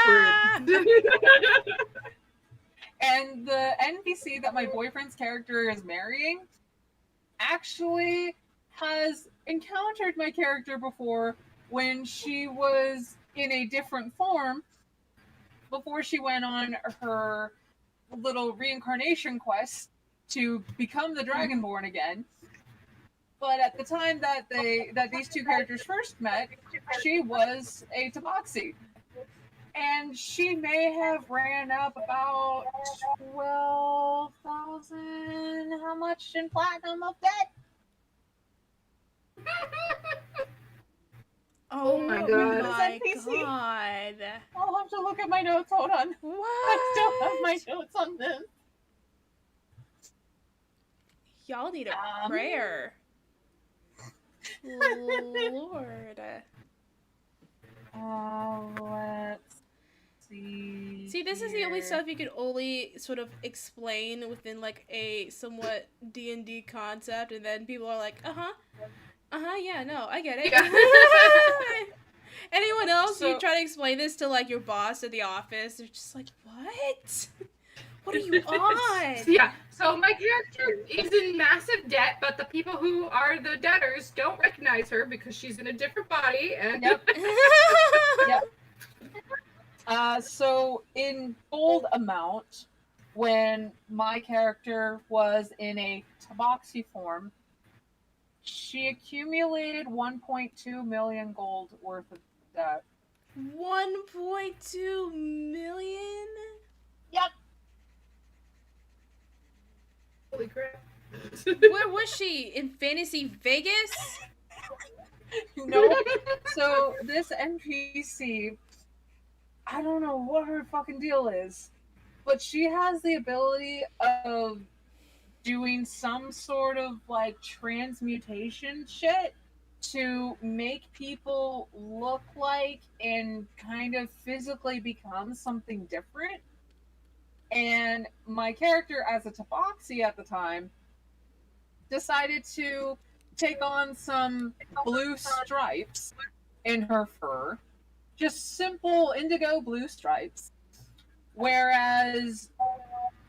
awkward. And the NPC that my boyfriend's character is marrying actually has encountered my character before when she was in a different form before she went on her little reincarnation quest to become the Dragonborn again. But at the time that these two characters first met, she was a Tabaxi. And she may have ran up about 12,000. How much in platinum of debt? Oh my god. My NPC. god. I'll have to look at my notes. Hold on. What? I still have my notes on this. Y'all need a prayer. Lord. Let's see. See, this is the only stuff you could only sort of explain within like a somewhat D&D concept, and then people are like, yeah, no, I get it. Yeah. Anyone else, you try to explain this to like your boss at the office, they're just like, what? What are you on? Yeah, so my character is in massive debt, but the people who are the debtors don't recognize her because she's in a different body. And Yep. So in gold amount, when my character was in a Tabaxi form, she accumulated 1.2 million gold worth of debt. 1.2 million? Yep. Holy crap. Where was she? In Fantasy Vegas? No. So this NPC, I don't know what her fucking deal is, but she has the ability of doing some sort of like transmutation shit to make people look like and kind of physically become something different. And my character, as a Tabaxi at the time, decided to take on some blue stripes in her fur. Just simple indigo blue stripes. Whereas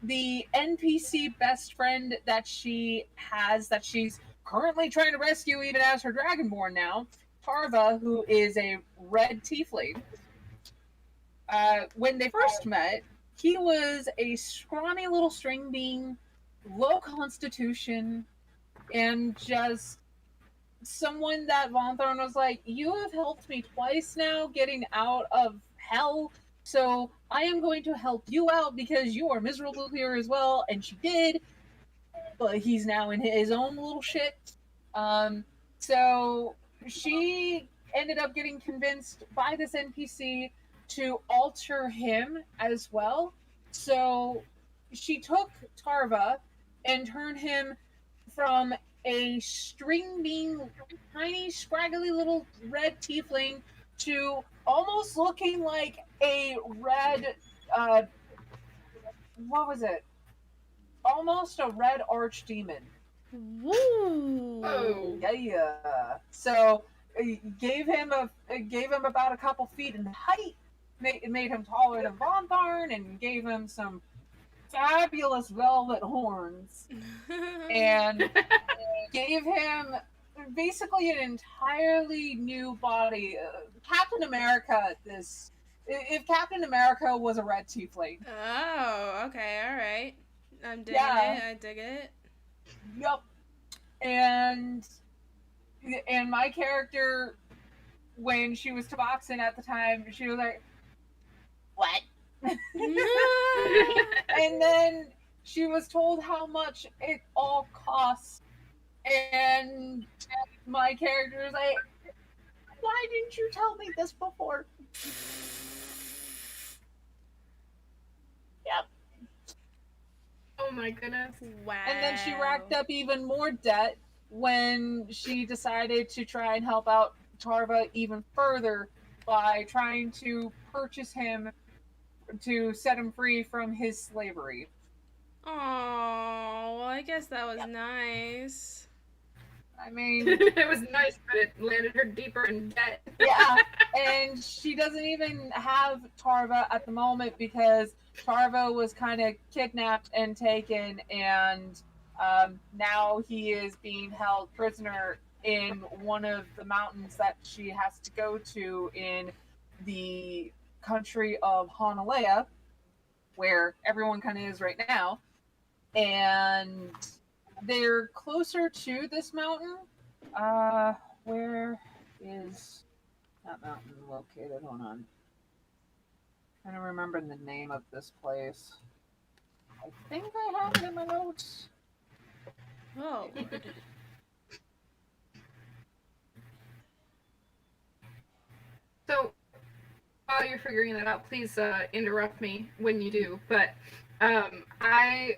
the NPC best friend that she has, that she's currently trying to rescue even as her Dragonborn now, Tarva, who is a red tiefling, when they first met, he was a scrawny little string bean, low constitution, and just someone that Von Thorn was like, you have helped me twice now getting out of hell, so I am going to help you out because you are miserable here as well. And she did, but he's now in his own little shit. So she ended up getting convinced by this NPC to alter him as well. So she took Tarva and turned him from a string bean, tiny, scraggly little red tiefling to almost looking like a red, what was it? Almost a red archdemon. Woo! Oh. Yeah. So gave him about a couple feet in height. Made him taller than Von Tharn and gave him some fabulous velvet horns. And gave him basically an entirely new body. Captain America, if Captain America was a red tiefling. Oh, okay, alright. I'm digging it, I dig it. Yep. And my character, when she was Tabaxin at the time, she was like, what? And then she was told how much it all costs. And my character was like, why didn't you tell me this before? Yep. Oh my goodness. Wow. And then she racked up even more debt when she decided to try and help out Tarva even further by trying to purchase him to set him free from his slavery. Oh, well, I guess that was nice. I mean, It was nice, but it landed her deeper in debt. yeah, and she doesn't even have Tarva at the moment because Tarva was kind of kidnapped and taken, and now he is being held prisoner in one of the mountains that she has to go to in the country of Honolulu, where everyone kind of is right now. And they're closer to this mountain. Where is that mountain located? Hold on. Trying to remember the name of this place. I think I have it in my notes. Oh. So, while you're figuring that out, please interrupt me when you do. But I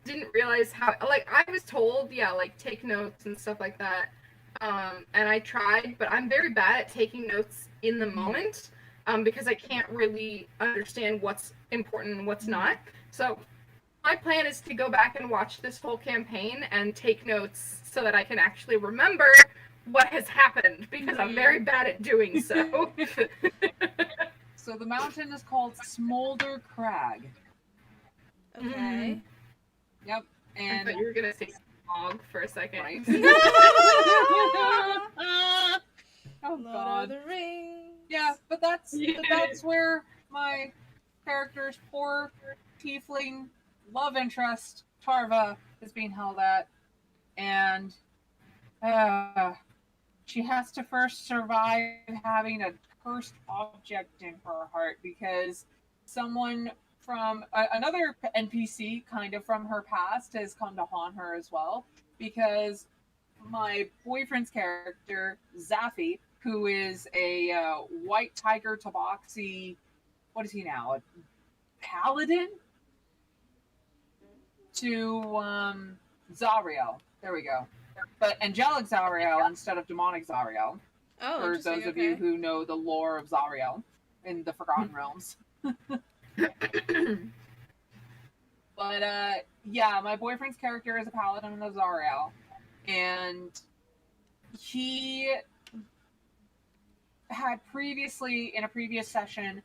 didn't realize how, like, I was told, yeah, like, take notes and stuff like that. And I tried, but I'm very bad at taking notes in the moment because I can't really understand what's important and what's not. So my plan is to go back and watch this whole campaign and take notes so that I can actually remember what has happened because I'm very bad at doing so. So the mountain is called Smolder Crag. Okay. Yep. I And thought you were gonna say smog for a second. right. Oh, Oh Lord God. of the Rings. Yeah, but that's where my character's poor tiefling love interest Tarva is being held at, and she has to first survive having a cursed object in her heart because someone from another NPC, kind of from her past, has come to haunt her as well. Because my boyfriend's character, Zaffy, who is a white tiger tabaxi, what is he now? A paladin? To Zariel. There we go. But angelic Zariel instead of demonic Zariel. Oh, For interesting. those of Okay. you who know the lore of Zariel in the Forgotten Realms. But yeah, my boyfriend's character is a paladin of Zariel, and he had previously, in a previous session,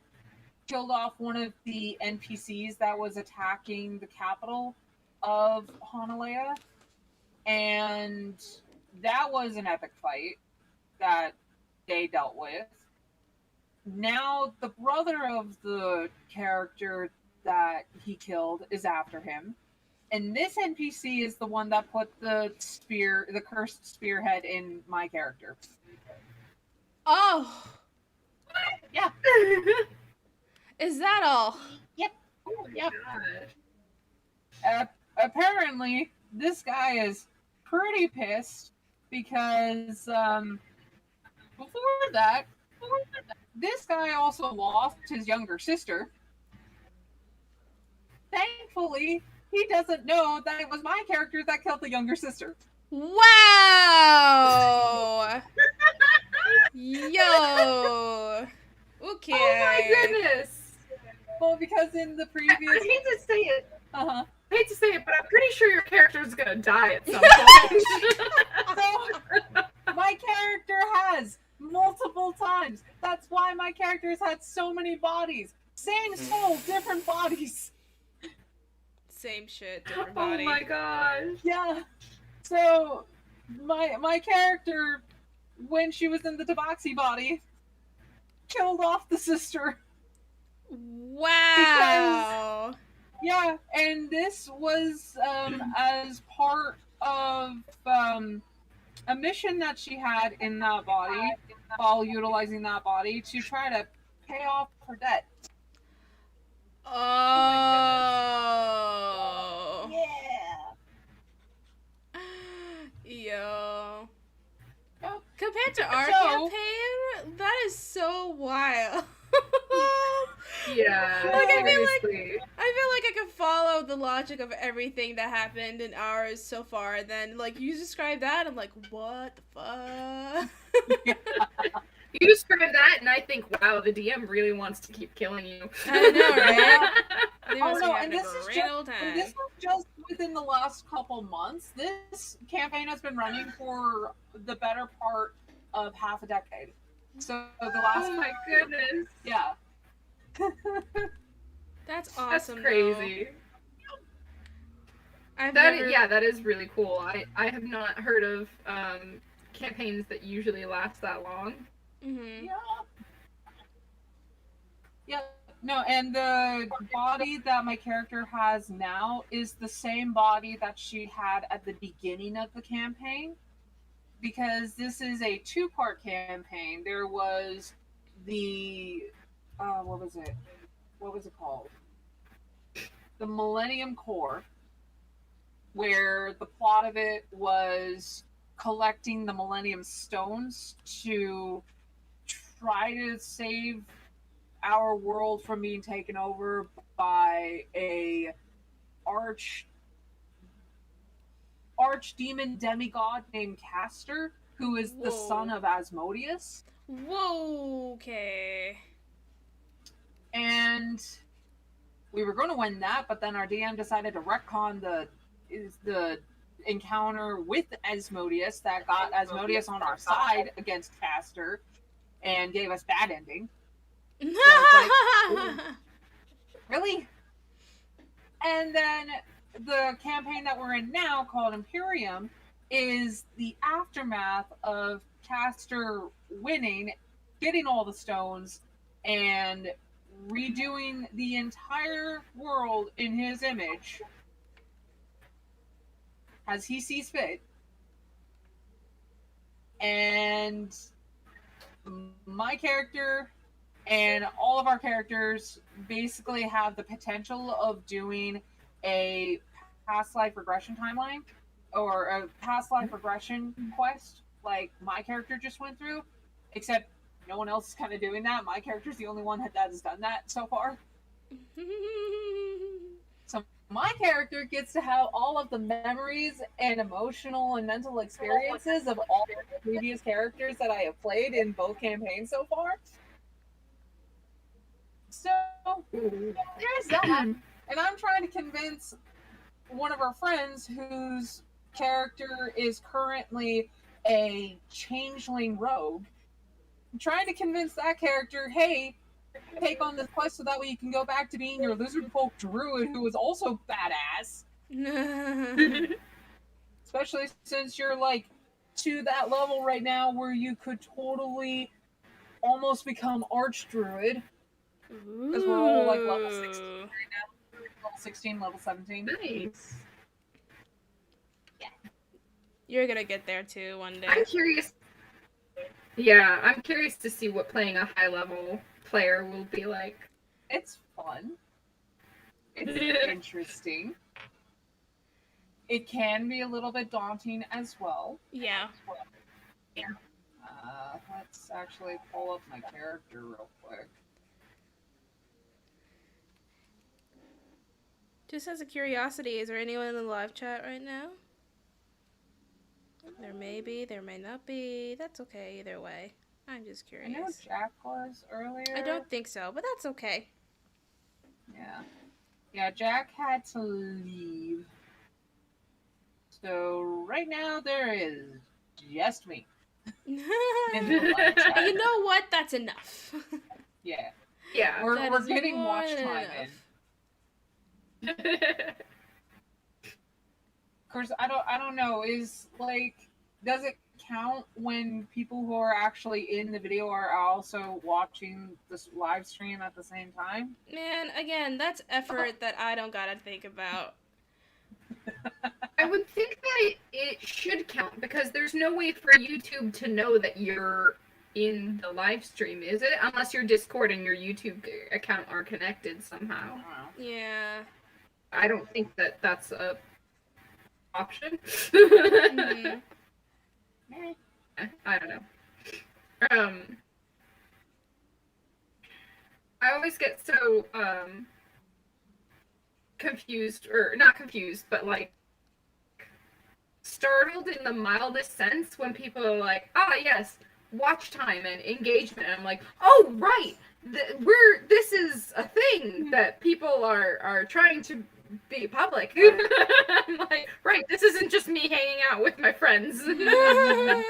killed off one of the NPCs that was attacking the capital of Honolulu, and that was an epic fight that they dealt with. Now the brother of the character that he killed is after him, and this NPC is the one that put the cursed spearhead in my character. Oh, Yeah. is that all? Yep. Oh my Yep. God. Apparently, this guy is pretty pissed because before that, this guy also lost his younger sister. Thankfully, he doesn't know that it was my character that killed the younger sister. Wow. Yo. Okay. Oh my goodness! Well, because in the I previous, hate to say it. uh-huh. I hate to say it, but I'm pretty sure your character is gonna die at some point. So, my character has multiple times. That's why my character's had so many bodies. Same soul, different bodies. Same shit, different Oh body. my gosh. Yeah. So my character, when she was in the tabaxi body, killed off the sister. Wow. Yeah, and this was as part of a mission that she had in that body, while utilizing that body to try to pay off her debt. Oh. Yeah. Yo. Yep. Compared to our So- campaign, that is so wild. Yeah. Like, I feel like- seriously. I feel like I could follow the logic of everything that happened in ours so far. And then, like, you described that, I'm like, what the fuck? You describe that, and I think, wow, the DM really wants to keep killing you. I know, right? They Oh must be no, having and a this is great old and time. this was just within the last couple months. This campaign has been running for the better part of half a decade. So the last, Oh my goodness. yeah. That's That's awesome. crazy. I've That never. yeah, that is really cool. I have not heard of campaigns that usually last that long. Mhm. Yeah. Yeah. No, and the body that my character has now is the same body that she had at the beginning of the campaign. Because this is a two-part campaign. There was the what was it? What was it called? The Millennium Core, where the plot of it was collecting the Millennium Stones to try to save our world from being taken over by a arch archdemon demigod named Castor, who is the son Whoa. of Asmodeus. Whoa. Okay. And we were going to win that, but then our DM decided to retcon the encounter with Asmodeus that got Asmodeus on our side against Castor and gave us bad ending. So it's like, ooh, really? And then the campaign that we're in now, called Imperium, is the aftermath of Castor winning, getting all the stones, and redoing the entire world in his image as he sees fit. And my character and all of our characters basically have the potential of doing a past life regression timeline or a past life regression quest like my character just went through, except no one else is kind of doing that. My character's the only one that has done that so far. So my character gets to have all of the memories and emotional and mental experiences of all the previous characters that I have played in both campaigns so far. So there's that. And I'm trying to convince one of our friends whose character is currently a changeling rogue. I'm trying to convince that character, hey, take on this quest so that way you can go back to being your lizard folk druid who is also badass. Especially since you're like to that level right now where you could totally almost become arch druid. Because we're all like level 16 right now. Level 16, level 17. Nice. You're gonna get there too one day. I'm curious. Yeah, I'm curious to see what playing a high level player will be like. It's fun. It's interesting. It can be a little bit daunting as well. Yeah. Let's actually pull up my character real quick. Just as a curiosity, is there anyone in the live chat right now? There may be, there may not be. That's okay either way. I'm just I know curious. Jack was earlier. I don't think so, but that's okay. Yeah. Yeah, Jack had to leave. So right now there is just me. In the live chat. And you know what? That's enough. Yeah. Yeah. We're is getting more watch than time in. enough. Of course, I don't know. Is like, does it count when people who are actually in the video are also watching this live stream at the same time? Man, again, that's effort that I don't gotta think about. I would think that it should count because there's no way for YouTube to know that you're in the live stream, is it? Unless your Discord and your YouTube account are connected somehow. Yeah. I don't think that that's a option. Mhm. I don't know. I always get so confused, or not confused, but like startled in the mildest sense when people are like, "Ah, yes, watch time and engagement." And I'm like, "Oh, right, this is a thing that people are trying to be public. I'm like, right, this isn't just me hanging out with my friends. We're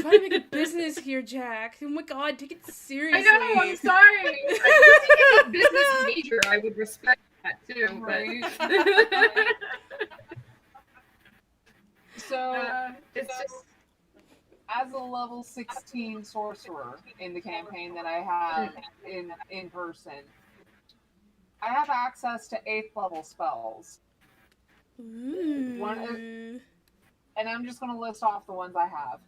trying to make a business here, Jack. Oh my god, take it seriously. I know, I'm sorry. If you take a business major, I would respect that too. Right. But... So, it's just... as a level 16 sorcerer in the campaign that I have in person, I have access to 8th level spells. Ooh. And I'm just going to list off the ones I have.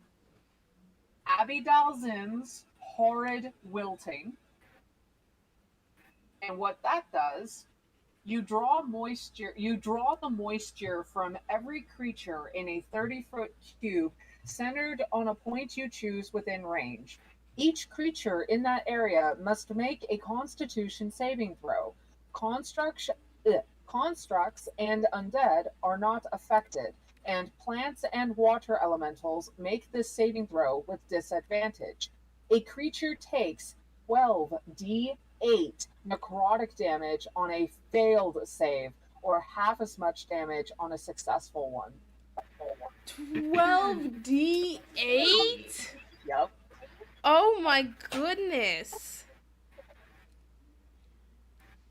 Abby Dalzin's Horrid Wilting. And what that does, you draw the moisture from every creature in a 30-foot cube centered on a point you choose within range. Each creature in that area must make a Constitution saving throw. Constructs and undead are not affected, and plants and water elementals make this saving throw with disadvantage. A creature takes 12d8 necrotic damage on a failed save, or half as much damage on a successful one. 12d8? Yep. Oh my goodness.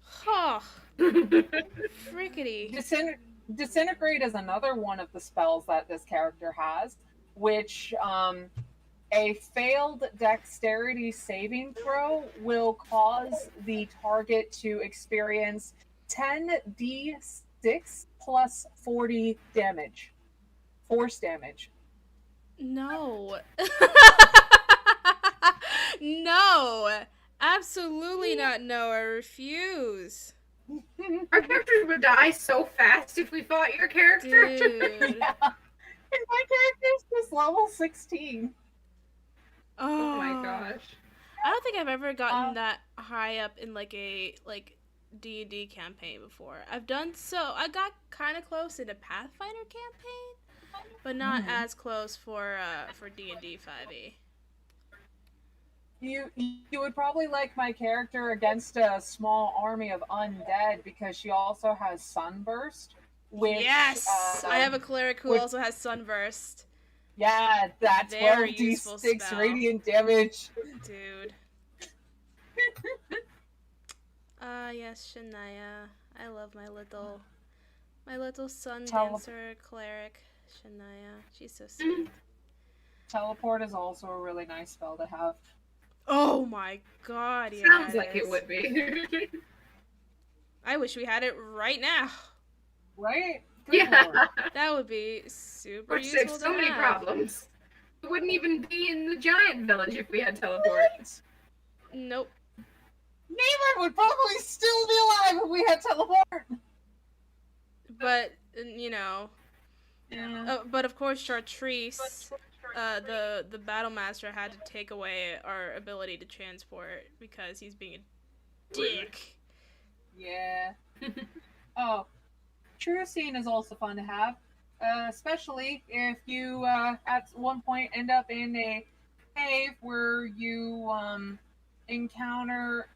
Huh. Frickety. Disintegrate is another one of the spells that this character has, which a failed dexterity saving throw will cause the target to experience 10d6 plus 40 damage. Force damage. No. No. Absolutely not. No, I refuse. Our characters would die so fast if we fought your character. Dude. Yeah. And my character's just level 16. Oh my gosh. I don't think I've ever gotten that high up in like a D&D campaign before. I got kind of close in a Pathfinder campaign, but not as close for D&D 5e. You would probably like my character against a small army of undead because she also has Sunburst. Which, yes! I have a cleric who also has Sunburst. Yeah, that's Very useful 12d6 spell. radiant damage. Dude. Yes, Shania. I love my little sun dancer cleric, Shania. She's so sweet. Teleport is also a really nice spell to have. Oh my god, yes. Sounds like it would be. I wish we had it right now. Right? Good Yeah. Lord. That would be super Which useful saves so to many have. problems. We wouldn't even be in the giant village if we had teleport. Nope. Neighbor would probably still be alive if we had teleport. But, you know. Yeah. But of course, Chartreuse, the battle master, had to take away our ability to transport because he's being a dick. Yeah. Oh, True Scene is also fun to have, especially if you at one point end up in a cave where you encounter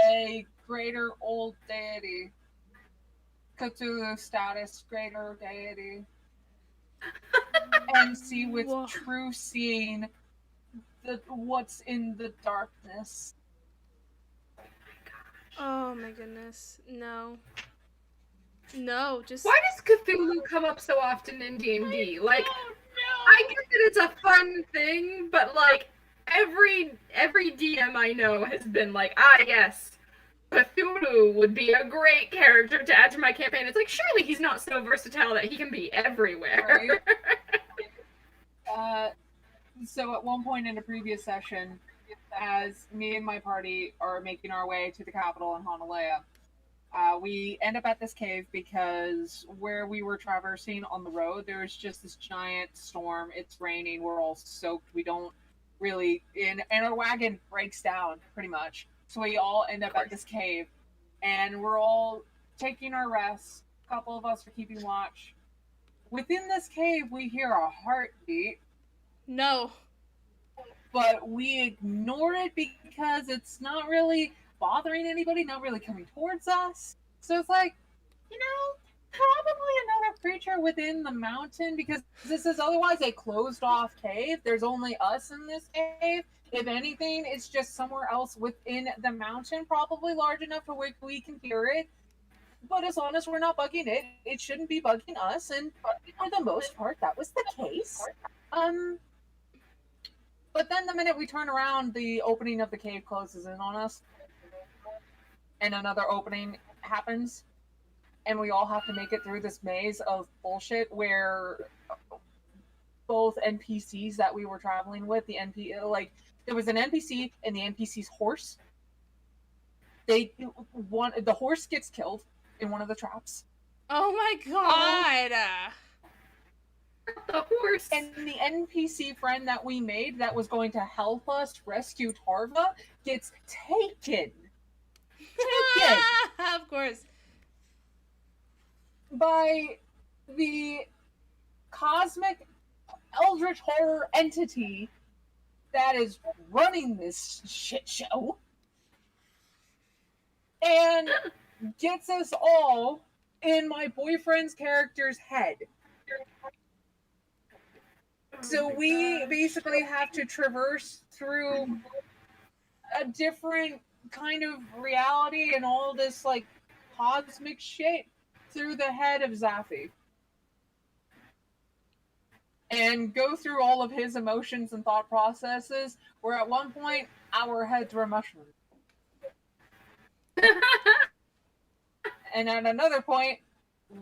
a greater old deity, Cthulhu status greater deity, and see with Whoa. True Seeing what's in the darkness. Oh my goodness. No. No, just... Why does Cthulhu come up so often in D&D? Like, I get that it's a fun thing, but like every DM I know has been like, yes, Cthulhu would be a great character to add to my campaign. It's like, surely he's not so versatile that he can be everywhere. Right. So at one point in a previous session, as me and my party are making our way to the capital in Honolulu, we end up at this cave because where we were traversing on the road, there was just this giant storm. It's raining. We're all soaked. We don't really... And our wagon breaks down, pretty much. So we all end up at this cave. And we're all taking our rest. A couple of us are keeping watch. Within this cave, we hear a heartbeat. No. But we ignore it because it's not really bothering anybody, not really coming towards us. So it's like, probably another creature within the mountain because this is otherwise a closed off cave. There's only us in this cave. If anything, it's just somewhere else within the mountain, probably large enough for where we can hear it. But as long as we're not bugging it, it shouldn't be bugging us. And for the most part, that was the case. Um, but then the minute we turn around, the opening of the cave closes in on us, and another opening happens, and we all have to make it through this maze of bullshit where both NPCs that we were traveling with, there was an NPC and the NPC's horse. The horse gets killed in one of the traps. Oh my god! The horse. And the NPC friend that we made that was going to help us rescue Tarva gets taken. Of course. By the cosmic eldritch horror entity that is running this shit show and gets us all in my boyfriend's character's head. So we basically have to traverse through a different kind of reality and all this like cosmic shit through the head of Zaffi. And go through all of his emotions and thought processes, where at one point our heads were mushrooms. And at another point,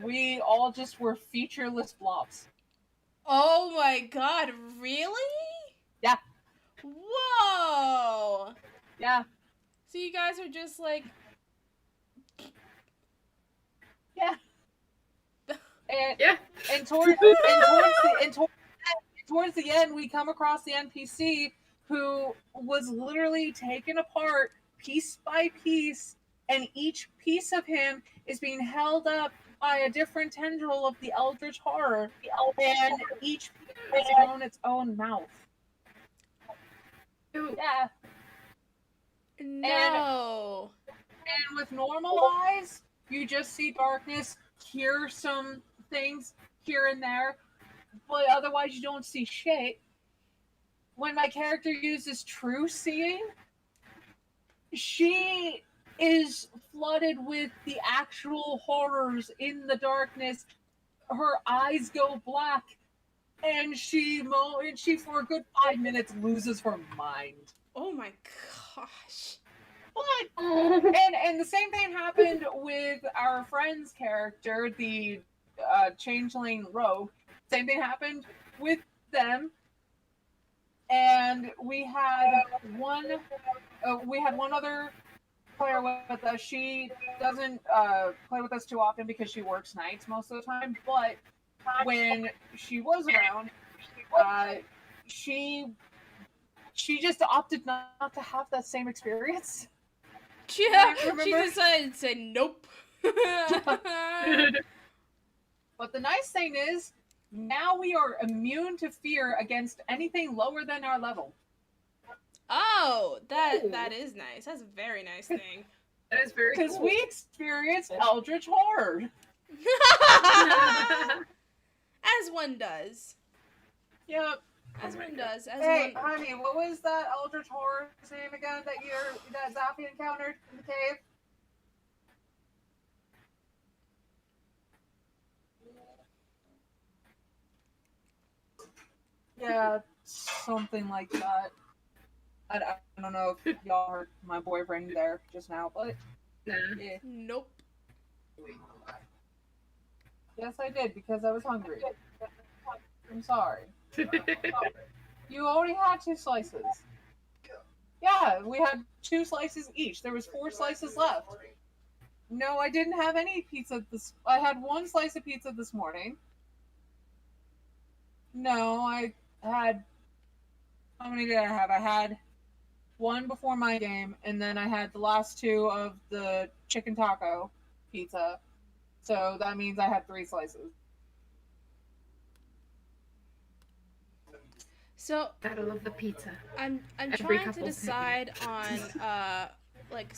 we all just were featureless blobs. Oh my god, really? Yeah. Whoa! Yeah. So you guys are just like... Yeah. And, Yeah. and towards the end, we come across the NPC who was literally taken apart piece by piece, and each piece of him is being held up by a different tendril of the eldritch horror, and each piece has grown its own mouth. Yeah. No. And with normal eyes, you just see darkness, hear some things here and there, but otherwise you don't see shit. When my character uses true seeing, she is flooded with the actual horrors in the darkness. Her eyes go black, and she for a good 5 minutes loses her mind. Oh my gosh. But and the same thing happened with our friend's character, the changeling rogue. Same thing happened with them, and we had one other player with us. She doesn't play with us too often because she works nights most of the time. But when she was around, she just opted not to have that same experience. Yeah, she decided to say nope. But the nice thing is, now we are immune to fear against anything lower than our level. Oh, that is nice. That's a very nice thing. That is very Because cool. we experienced eldritch horror. As one does. Yep. As one does. Hey, honey, what was that eldritch horror's name again that Zaffi encountered in the cave? Yeah, something like that. I don't know if y'all heard my boyfriend there just now, but Nah. yeah. Nope. Yes, I did, because I was hungry. I'm sorry. You only had 2 slices. Yeah, we had 2 slices each. There was 4 slices left. No, I didn't have any pizza I had 1 slice of pizza this morning. No, I had... How many did I have? I had 1 before my game, and then I had the last 2 of the chicken taco pizza. So that means I had 3 slices. So Gotta love the pizza. I'm Every trying to couple decide on like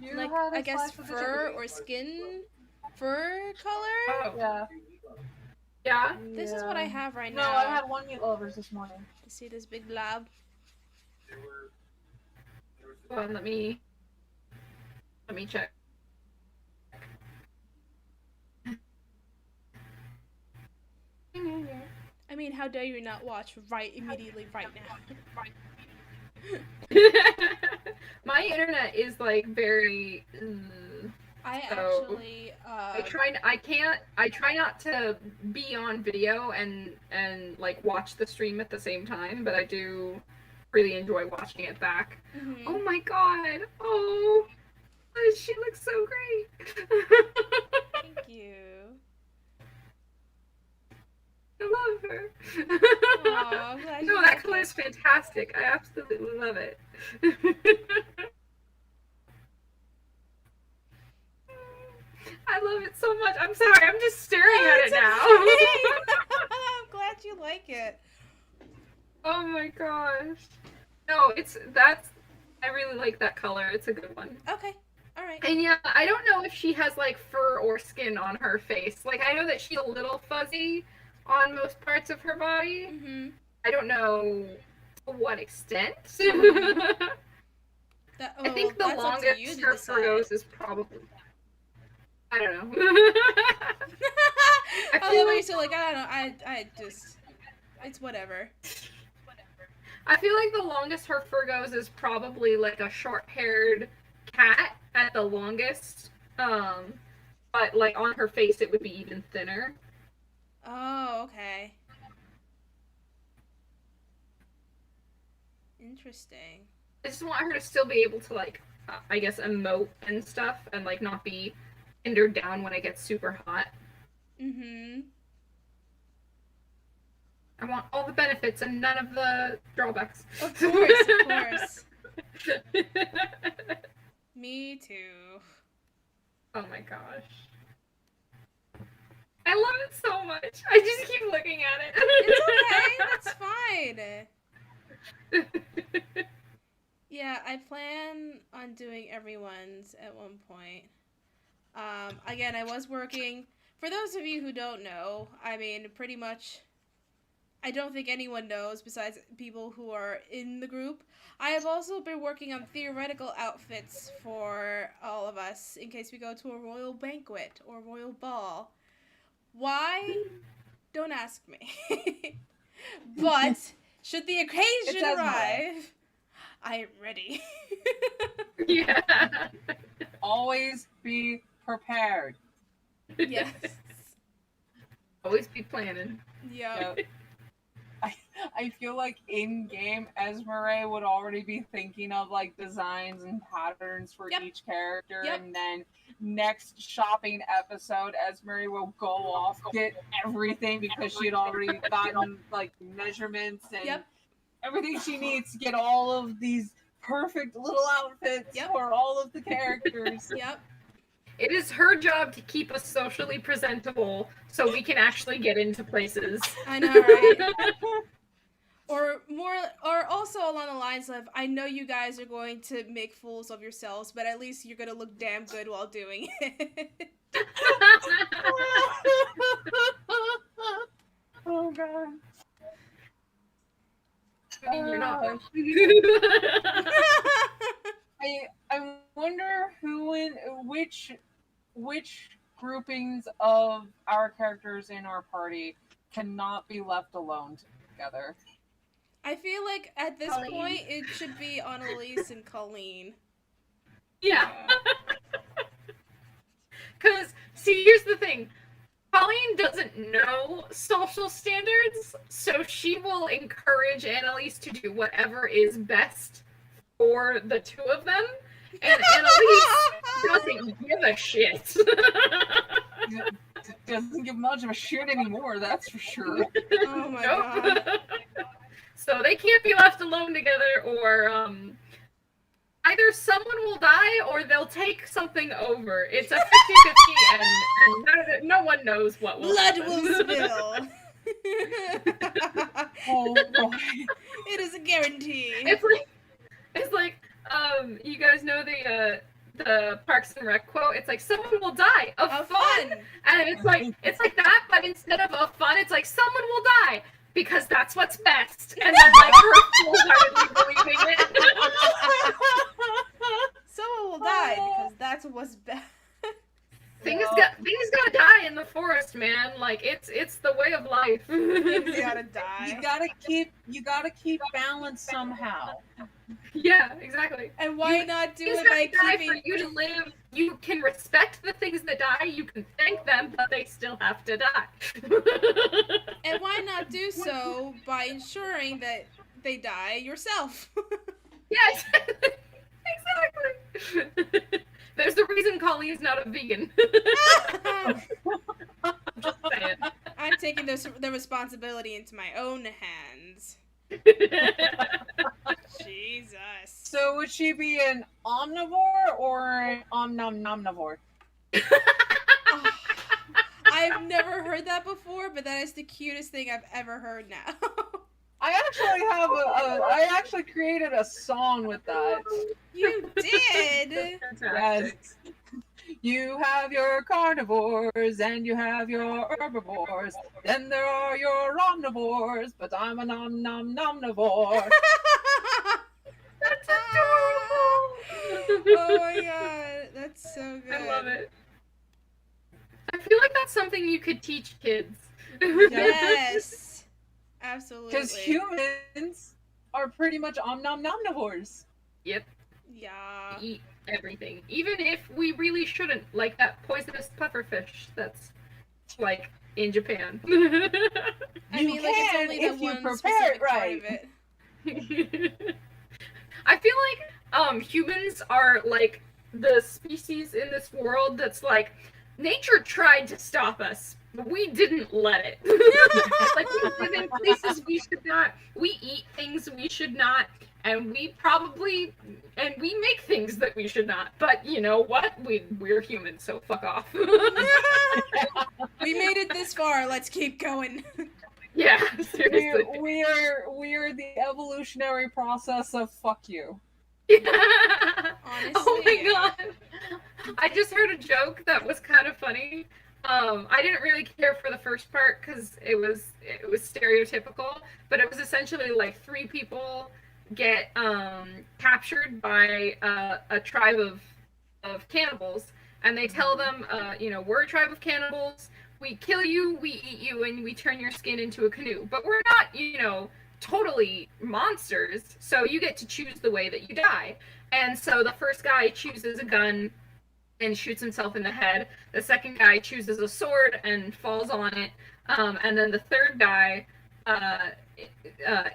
You like had a I guess slice of the fur chicken. or skin fur color. Oh, Yeah. yeah. This is what I have right No, now. I had one meat lovers this morning. You see this big blob? Well, let me check. I mean, how dare you not watch immediately right now? My internet is like very. I So, actually I try not to be on video and like watch the stream at the same time, but I do really enjoy watching it back. mhm. Oh my god. Oh, she looks so great. Thank you. I love her. Aw, I'm glad you No, like that color it. is fantastic. I absolutely love it. I love it so much. I'm sorry, I'm just staring at it now. I'm glad you like it. Oh my gosh. No, I really like that color. It's a good one. Okay. All right. And yeah, I don't know if she has like fur or skin on her face. Like I know that she's a little fuzzy on most parts of her body. Mhm. I don't know to what extent. I think the that's up to you longest to her decide. fur goes is probably. I don't know. I I feel love like you. So like I don't know. I just it's whatever. I feel like the longest her fur goes is probably like a short-haired cat at the longest. But like on her face, it would be even thinner. Oh, okay. Interesting. I just want her to still be able to like, I guess, emote and stuff, and like not be hindered down when it gets super hot. Mhm. I want all the benefits and none of the drawbacks. Of course, of course. Me too. Oh my gosh. I love it so much. I just keep looking at it. It's okay. That's fine. Yeah, I plan on doing everyone's at one point. Again, I was working. For those of you who don't know, I mean, pretty much, I don't think anyone knows besides people who are in the group. I have also been working on theoretical outfits for all of us in case we go to a royal banquet or royal ball. Why? Don't ask me. But should the occasion arrive, I am ready. Yeah. Always be prepared. Yes. Always be planning. Yep. I feel like in game, Esmeralda would already be thinking of like designs and patterns for each character, and then next shopping episode, Esmeralda will go off, get everything because she had already gotten like measurements and everything she needs to get all of these perfect little outfits for all of the characters. Yep. It is her job to keep us socially presentable so we can actually get into places. I know, right? Or also along the lines of, I know you guys are going to make fools of yourselves, but at least you're going to look damn good while doing it. Oh, God. I mean, you're not. I wonder which groupings of our characters in our party cannot be left alone together. I feel like at this Colleen. point it should be Annalise and Colleen. Yeah. Because, see, here's the thing. Colleen doesn't know social standards, so she will encourage Annalise to do whatever is best for the two of them, and Annalise doesn't give a shit. Doesn't give much of a shit anymore, that's for sure. Oh my god. So they can't be left alone together, or either someone will die or they'll take something over. It's a 50-50, and no one knows what will Blood happen. will spill. Oh boy. It is a guarantee. It's like you guys know the Parks and Rec quote. It's like someone will die of Of fun. fun. And it's like that, but instead of fun, it's like someone will die because that's what's best. And then like her wholeheartedly believing it. Someone will die because that's what's best. Things gotta die in the forest, man. Like it's the way of life. You gotta die. You gotta keep balance somehow. Yeah, exactly. And why not do Things it by gotta die keeping? for you to live. You can respect the things that die. You can thank them, but they still have to die. And why not do so by ensuring that they die yourself? Yes, exactly. There's the reason Colleen's not a vegan. Just saying. I'm taking the responsibility into my own hands. Jesus. So would she be an omnivore or an omnivore? Oh, I've never heard that before, but that is the cutest thing I've ever heard now. I actually created a song with that. You did? Yes. You have your carnivores and you have your herbivores. Then there are your omnivores, but I'm an omnivore. That's adorable. Oh my god, that's so good. I love it. I feel like that's something you could teach kids. Yes. Absolutely. Because humans are pretty much omnivores. Yep. Yeah. Eat everything. Even if we really shouldn't, like that poisonous pufferfish that's like in Japan. I mean, like, it's only if the you one prepare it specific part right. of it. I feel like humans are like the species in this world that's like nature tried to stop us, but we didn't let it. Like we live in places we should not, we eat things we should not, and we make things that we should not. But you know what? We're humans, so fuck off. We made it this far. Let's keep going. Yeah, seriously. We are the evolutionary process of fuck you. Honestly. Oh my god. I just heard a joke that was kind of funny. I didn't really care for the first part because it was stereotypical, but it was essentially like 3 people get captured by a tribe of cannibals, and they tell them, we're a tribe of cannibals. We kill you, we eat you, and we turn your skin into a canoe. But we're not, totally monsters, so you get to choose the way that you die. And so the first guy chooses a gun and shoots himself in the head. The second guy chooses a sword and falls on it. And then the third guy,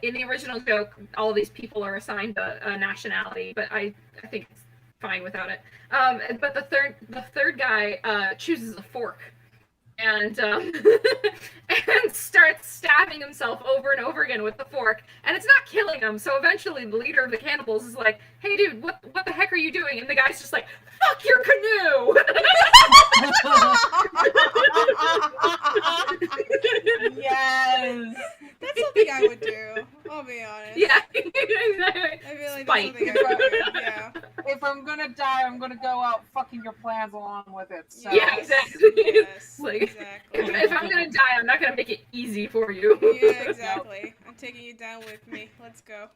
in the original joke, all of these people are assigned a nationality, but I think it's fine without it. But the third guy chooses a fork. And and starts stabbing himself over and over again with the fork, and it's not killing him. So eventually, the leader of the cannibals is like, "Hey, dude, what the heck are you doing?" And the guy's just like, "Fuck your canoe." Yes. That's something I would do. I'll be honest. Yeah, I feel like Spite. that's something I would do. Yeah. If I'm gonna die, I'm gonna go out fucking your plans along with it. So. Yeah, exactly. Yes, Like, exactly. if I'm gonna die, I'm not gonna make it easy for you. Yeah, exactly. I'm taking you down with me. Let's go.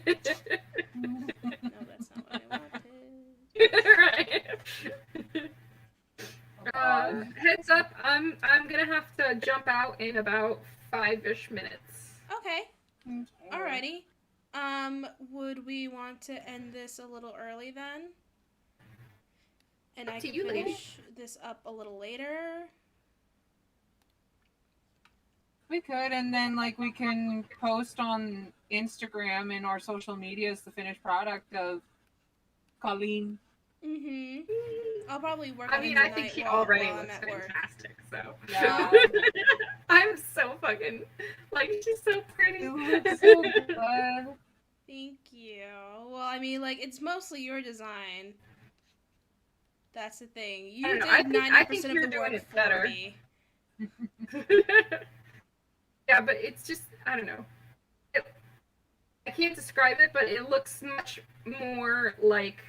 No, that's not what I wanted. Right. Heads up, I'm gonna have to jump out in about 5-ish minutes. Okay. Alrighty. Would we want to end this a little early then? And I to can you, lady. finish this up a little later. We could, and then we can post on Instagram and our social medias the finished product of Colleen. Mm-hmm. I'll probably work I on it mean, I tonight think she while already I'm looks at work. fantastic, so. Yeah. I'm so fucking, she's so pretty. It looks so good. Thank you. Well, I mean, it's mostly your design. That's the thing. You I did don't know, I think 90% of you're the doing work it better. for me. Yeah, but it's just, I don't know. I can't describe it, but it looks much more like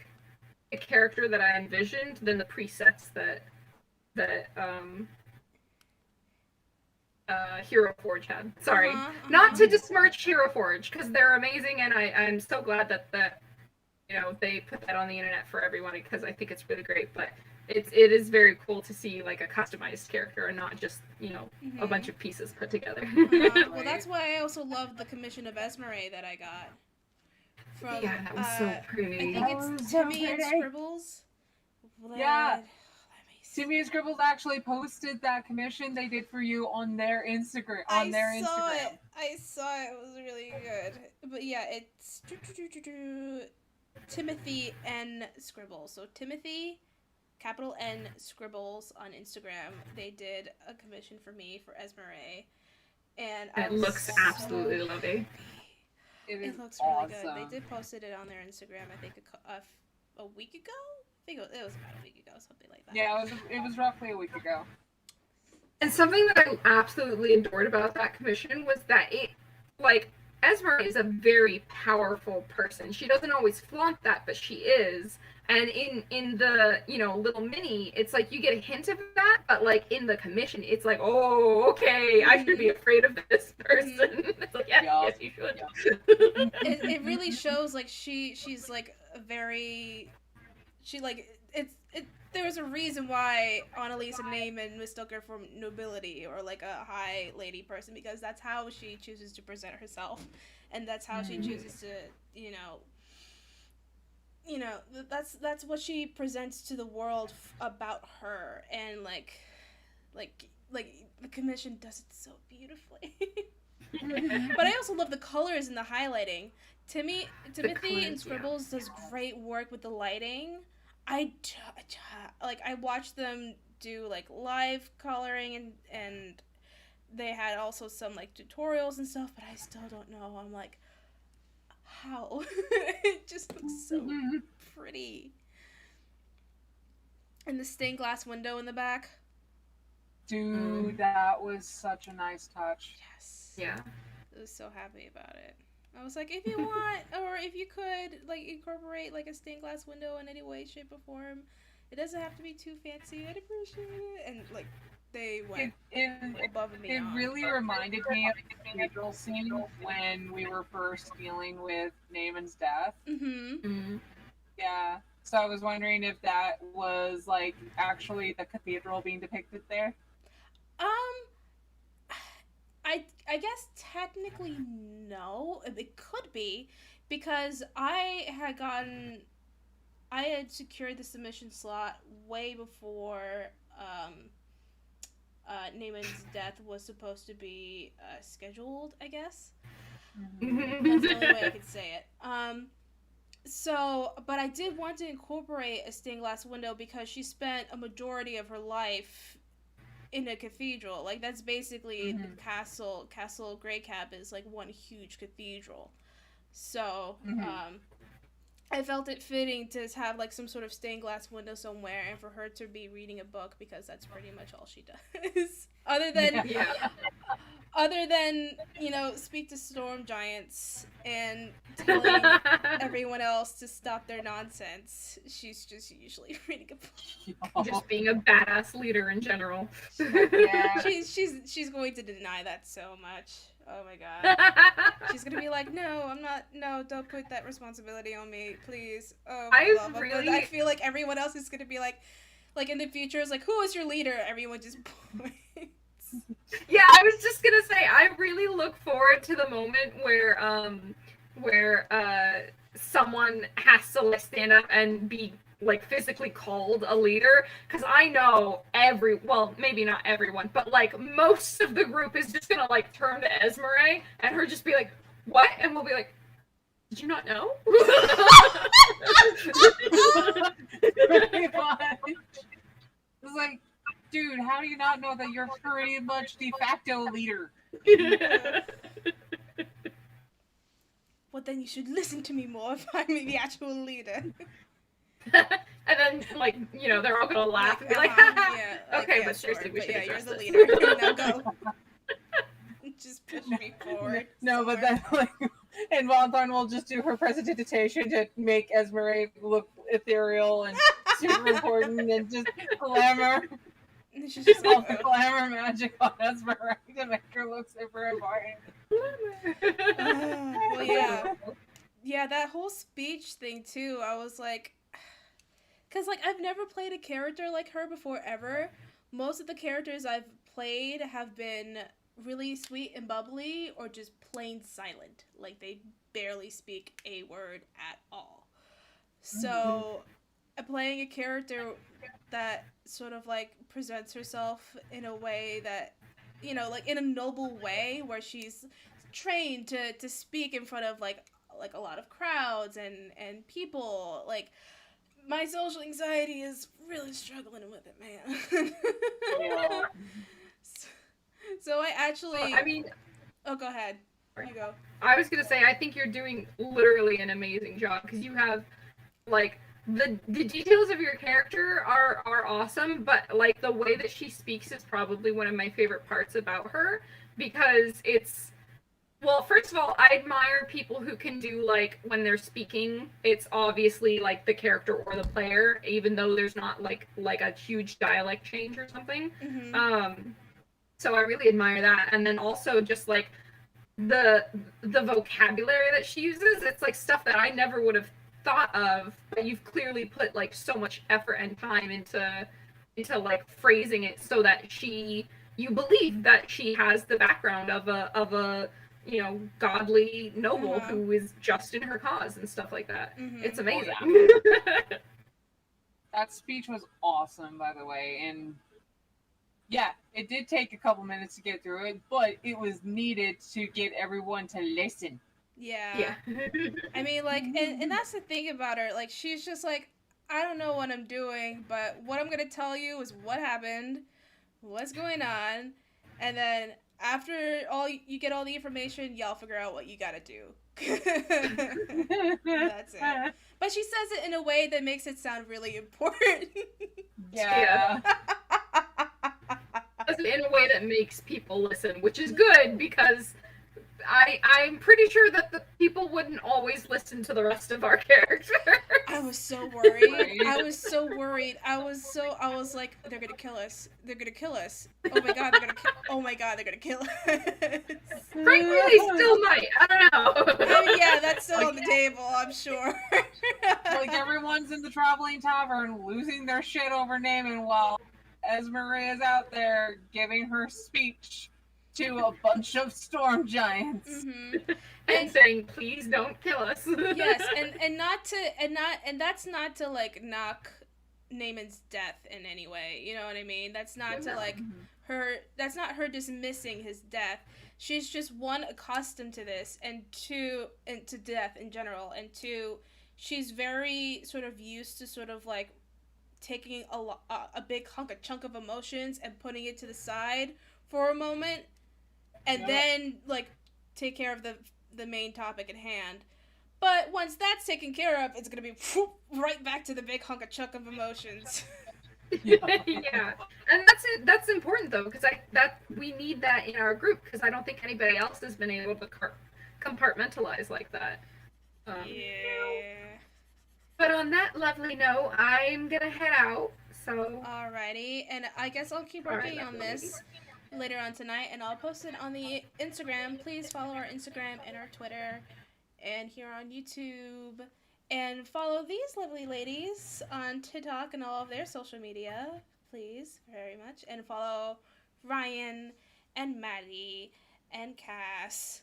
a character that I envisioned than the presets that Hero Forge had. Sorry, not to besmirch Hero Forge because they're amazing, and I'm so glad that they put that on the internet for everyone because I think it's really great. But it is very cool to see like a customized character and not just a bunch of pieces put together. Well, that's why I also love the commission of Esmeralda that I got. From, yeah, that was so pretty. I think it's Timmy and Scribbles. Yeah. Timmy and Scribbles actually posted that commission they did for you on their Instagram. I saw it. It was really good. But yeah, it's Timothy N Scribbles. So Timothy, capital N Scribbles on Instagram. They did a commission for me for Esmeralda, and it looks absolutely lovely. It looks really good. They did posted it on their Instagram. I think a week ago. I think it was about a week ago, something like that. Yeah, it was roughly a week ago. And something that I absolutely adored about that commission was that Esmer is a very powerful person. She doesn't always flaunt that, but she is. And in the little mini, it's like you get a hint of that, but like in the commission, it's like, oh, okay, I should be afraid of this person. It's like, yes, you should. It really shows like she's like a very. There's a reason why Annalise and Naaman mistook her for nobility or like a high lady person, because that's how she chooses to present herself, and that's how she chooses to that's what she presents to the world about her, and like the commission does it so beautifully. But I also love the colors and the highlighting. Timothy and Scribbles does great work with the lighting. I watched them do like live coloring and they had also some like tutorials and stuff, but I still don't know. I'm like, how? It just looks so pretty. And the stained glass window in the back. Dude, that was such a nice touch. Yes. Yeah. I was so happy about it. I was like, if you want, or if you could, like, incorporate, like, a stained glass window in any way, shape, or form, it doesn't have to be too fancy. I'd appreciate it. And, like, they went above and beyond. It really reminded me of the cathedral scene when we were first dealing with Naaman's death. Yeah. So I was wondering if that was, like, actually the cathedral being depicted there. I guess technically no. It could be, because I had secured the submission slot way before Naaman's death was supposed to be scheduled, I guess. That's the only way I could say it. But I did want to incorporate a stained glass window because she spent a majority of her life in a cathedral. Like, that's basically the castle Greycap is like one huge cathedral. So I felt it fitting to have like some sort of stained glass window somewhere, and for her to be reading a book, because that's pretty much all she does. Other than speak to storm giants and telling everyone else to stop their nonsense, she's just usually reading a book. Just being a badass leader in general. Yeah. She's going to deny that so much. Oh my god. She's gonna be like, no, don't put that responsibility on me, please. Oh, I feel like everyone else is gonna be like in the future is like, who is your leader? Everyone just points. Yeah, I was just gonna say, I really look forward to the moment where someone has to like stand up and be like physically called a leader, because I know maybe not everyone, but like most of the group is just gonna like turn to Esmeralda and her just be like, what? And we'll be like, did you not know? It's like, dude, how do you not know that you're pretty much de facto leader? Well, then you should listen to me more if I'm the actual leader. And then, like, they're all gonna laugh and be like, yeah, okay, yeah, but seriously, we should you're address the this. leader. Now go. just push me forward. No, but then like, and Vonthorn will just do her presentation to make Esmeralda look ethereal and super important, and just glamour. She's just All like, the glamour magic on Esmeralda to make her look super important. well, yeah. Yeah, that whole speech thing, too, I was like... Because, like, I've never played a character like her before, ever. Most of the characters I've played have been really sweet and bubbly, or just plain silent. Like, they barely speak a word at all. So, playing a character that sort of, like, presents herself in a way that, you know, like, in a noble way, where she's trained to speak in front of, like a lot of crowds and people, like... My social anxiety is really struggling with it, man. Yeah. So I actually... I mean... Oh, go ahead. You go. I was gonna say, I think you're doing literally an amazing job, because you have, like, the details of your character are awesome, but, like, the way that she speaks is probably one of my favorite parts about her, because it's... Well, first of all, I admire people who can do, like, when they're speaking, it's obviously, like, the character or the player, even though there's not, like a huge dialect change or something. Mm-hmm. So I really admire that. And then also just, like, the vocabulary that she uses, it's, like, stuff that I never would have thought of, but you've clearly put, like, so much effort and time into like, phrasing it so that you believe that she has the background of a you know, godly noble who is just in her cause and stuff like that. It's amazing. That speech was awesome, by the way, and yeah, it did take a couple minutes to get through it, but it was needed to get everyone to listen. Yeah. I mean, like, and that's the thing about her. Like, she's just like, I don't know what I'm doing, but what I'm going to tell you is what happened, what's going on, and then after you get all the information, y'all figure out what you gotta do. That's it. But she says it in a way that makes it sound really important. Yeah. In a way that makes people listen, which is good, because I'm pretty sure that the people wouldn't always listen to the rest of our characters. I was so worried. I was like, they're gonna kill us. They're gonna kill us. Oh my god, they're gonna kill us. Frankly, they still might. I don't know. I mean, yeah, that's still on the table, I'm sure. Like, everyone's in the traveling tavern losing their shit over naming while Esmeralda's out there giving her speech to a bunch of storm giants. And saying, please don't kill us. Yes, and that's not to, like, knock Naaman's death in any way. You know what I mean? That's not to, like, that's not her dismissing his death. She's just, one, accustomed to this, and two, and to death in general, and two, she's very sort of used to sort of, like, taking a big chunk of emotions and putting it to the side for a moment, and then, like, take care of the main topic at hand. But once that's taken care of, it's gonna be right back to the big chunk of emotions. Yeah, and that's important though, because we need that in our group, because I don't think anybody else has been able to compartmentalize like that. Yeah. But on that lovely note, I'm gonna head out. So. Alrighty, and I guess I'll keep working on this later on tonight, and I'll post it on the Instagram. Please follow our Instagram and our Twitter, and here on YouTube, and follow these lovely ladies on TikTok and all of their social media, please, very much, and follow Ryan and Maddie and Cass.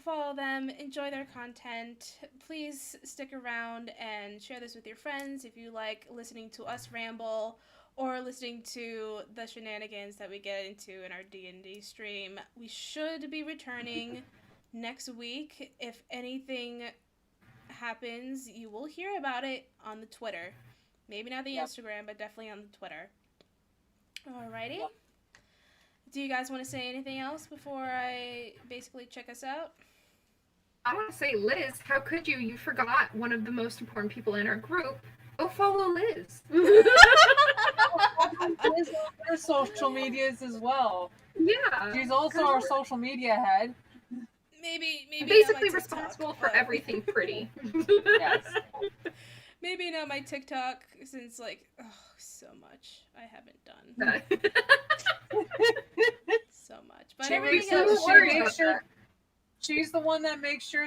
Follow them, enjoy their content. Please stick around and share this with your friends if you like listening to us ramble or listening to the shenanigans that we get into in our D&D stream. We should be returning next week. If anything happens, you will hear about it on the Twitter. Maybe not the Instagram, but definitely on the Twitter. Alrighty. Do you guys want to say anything else before I basically check us out? I want to say, Liz, how could you? You forgot one of the most important people in our group. Go follow Liz. Liz on her social medias as well. Yeah. She's also our social media head. Maybe Basically not my TikTok, responsible for but- everything pretty. Yes. Maybe not my TikTok, since like, oh, so much I haven't done. So much, but She everything makes else. sure, she's the one that makes sure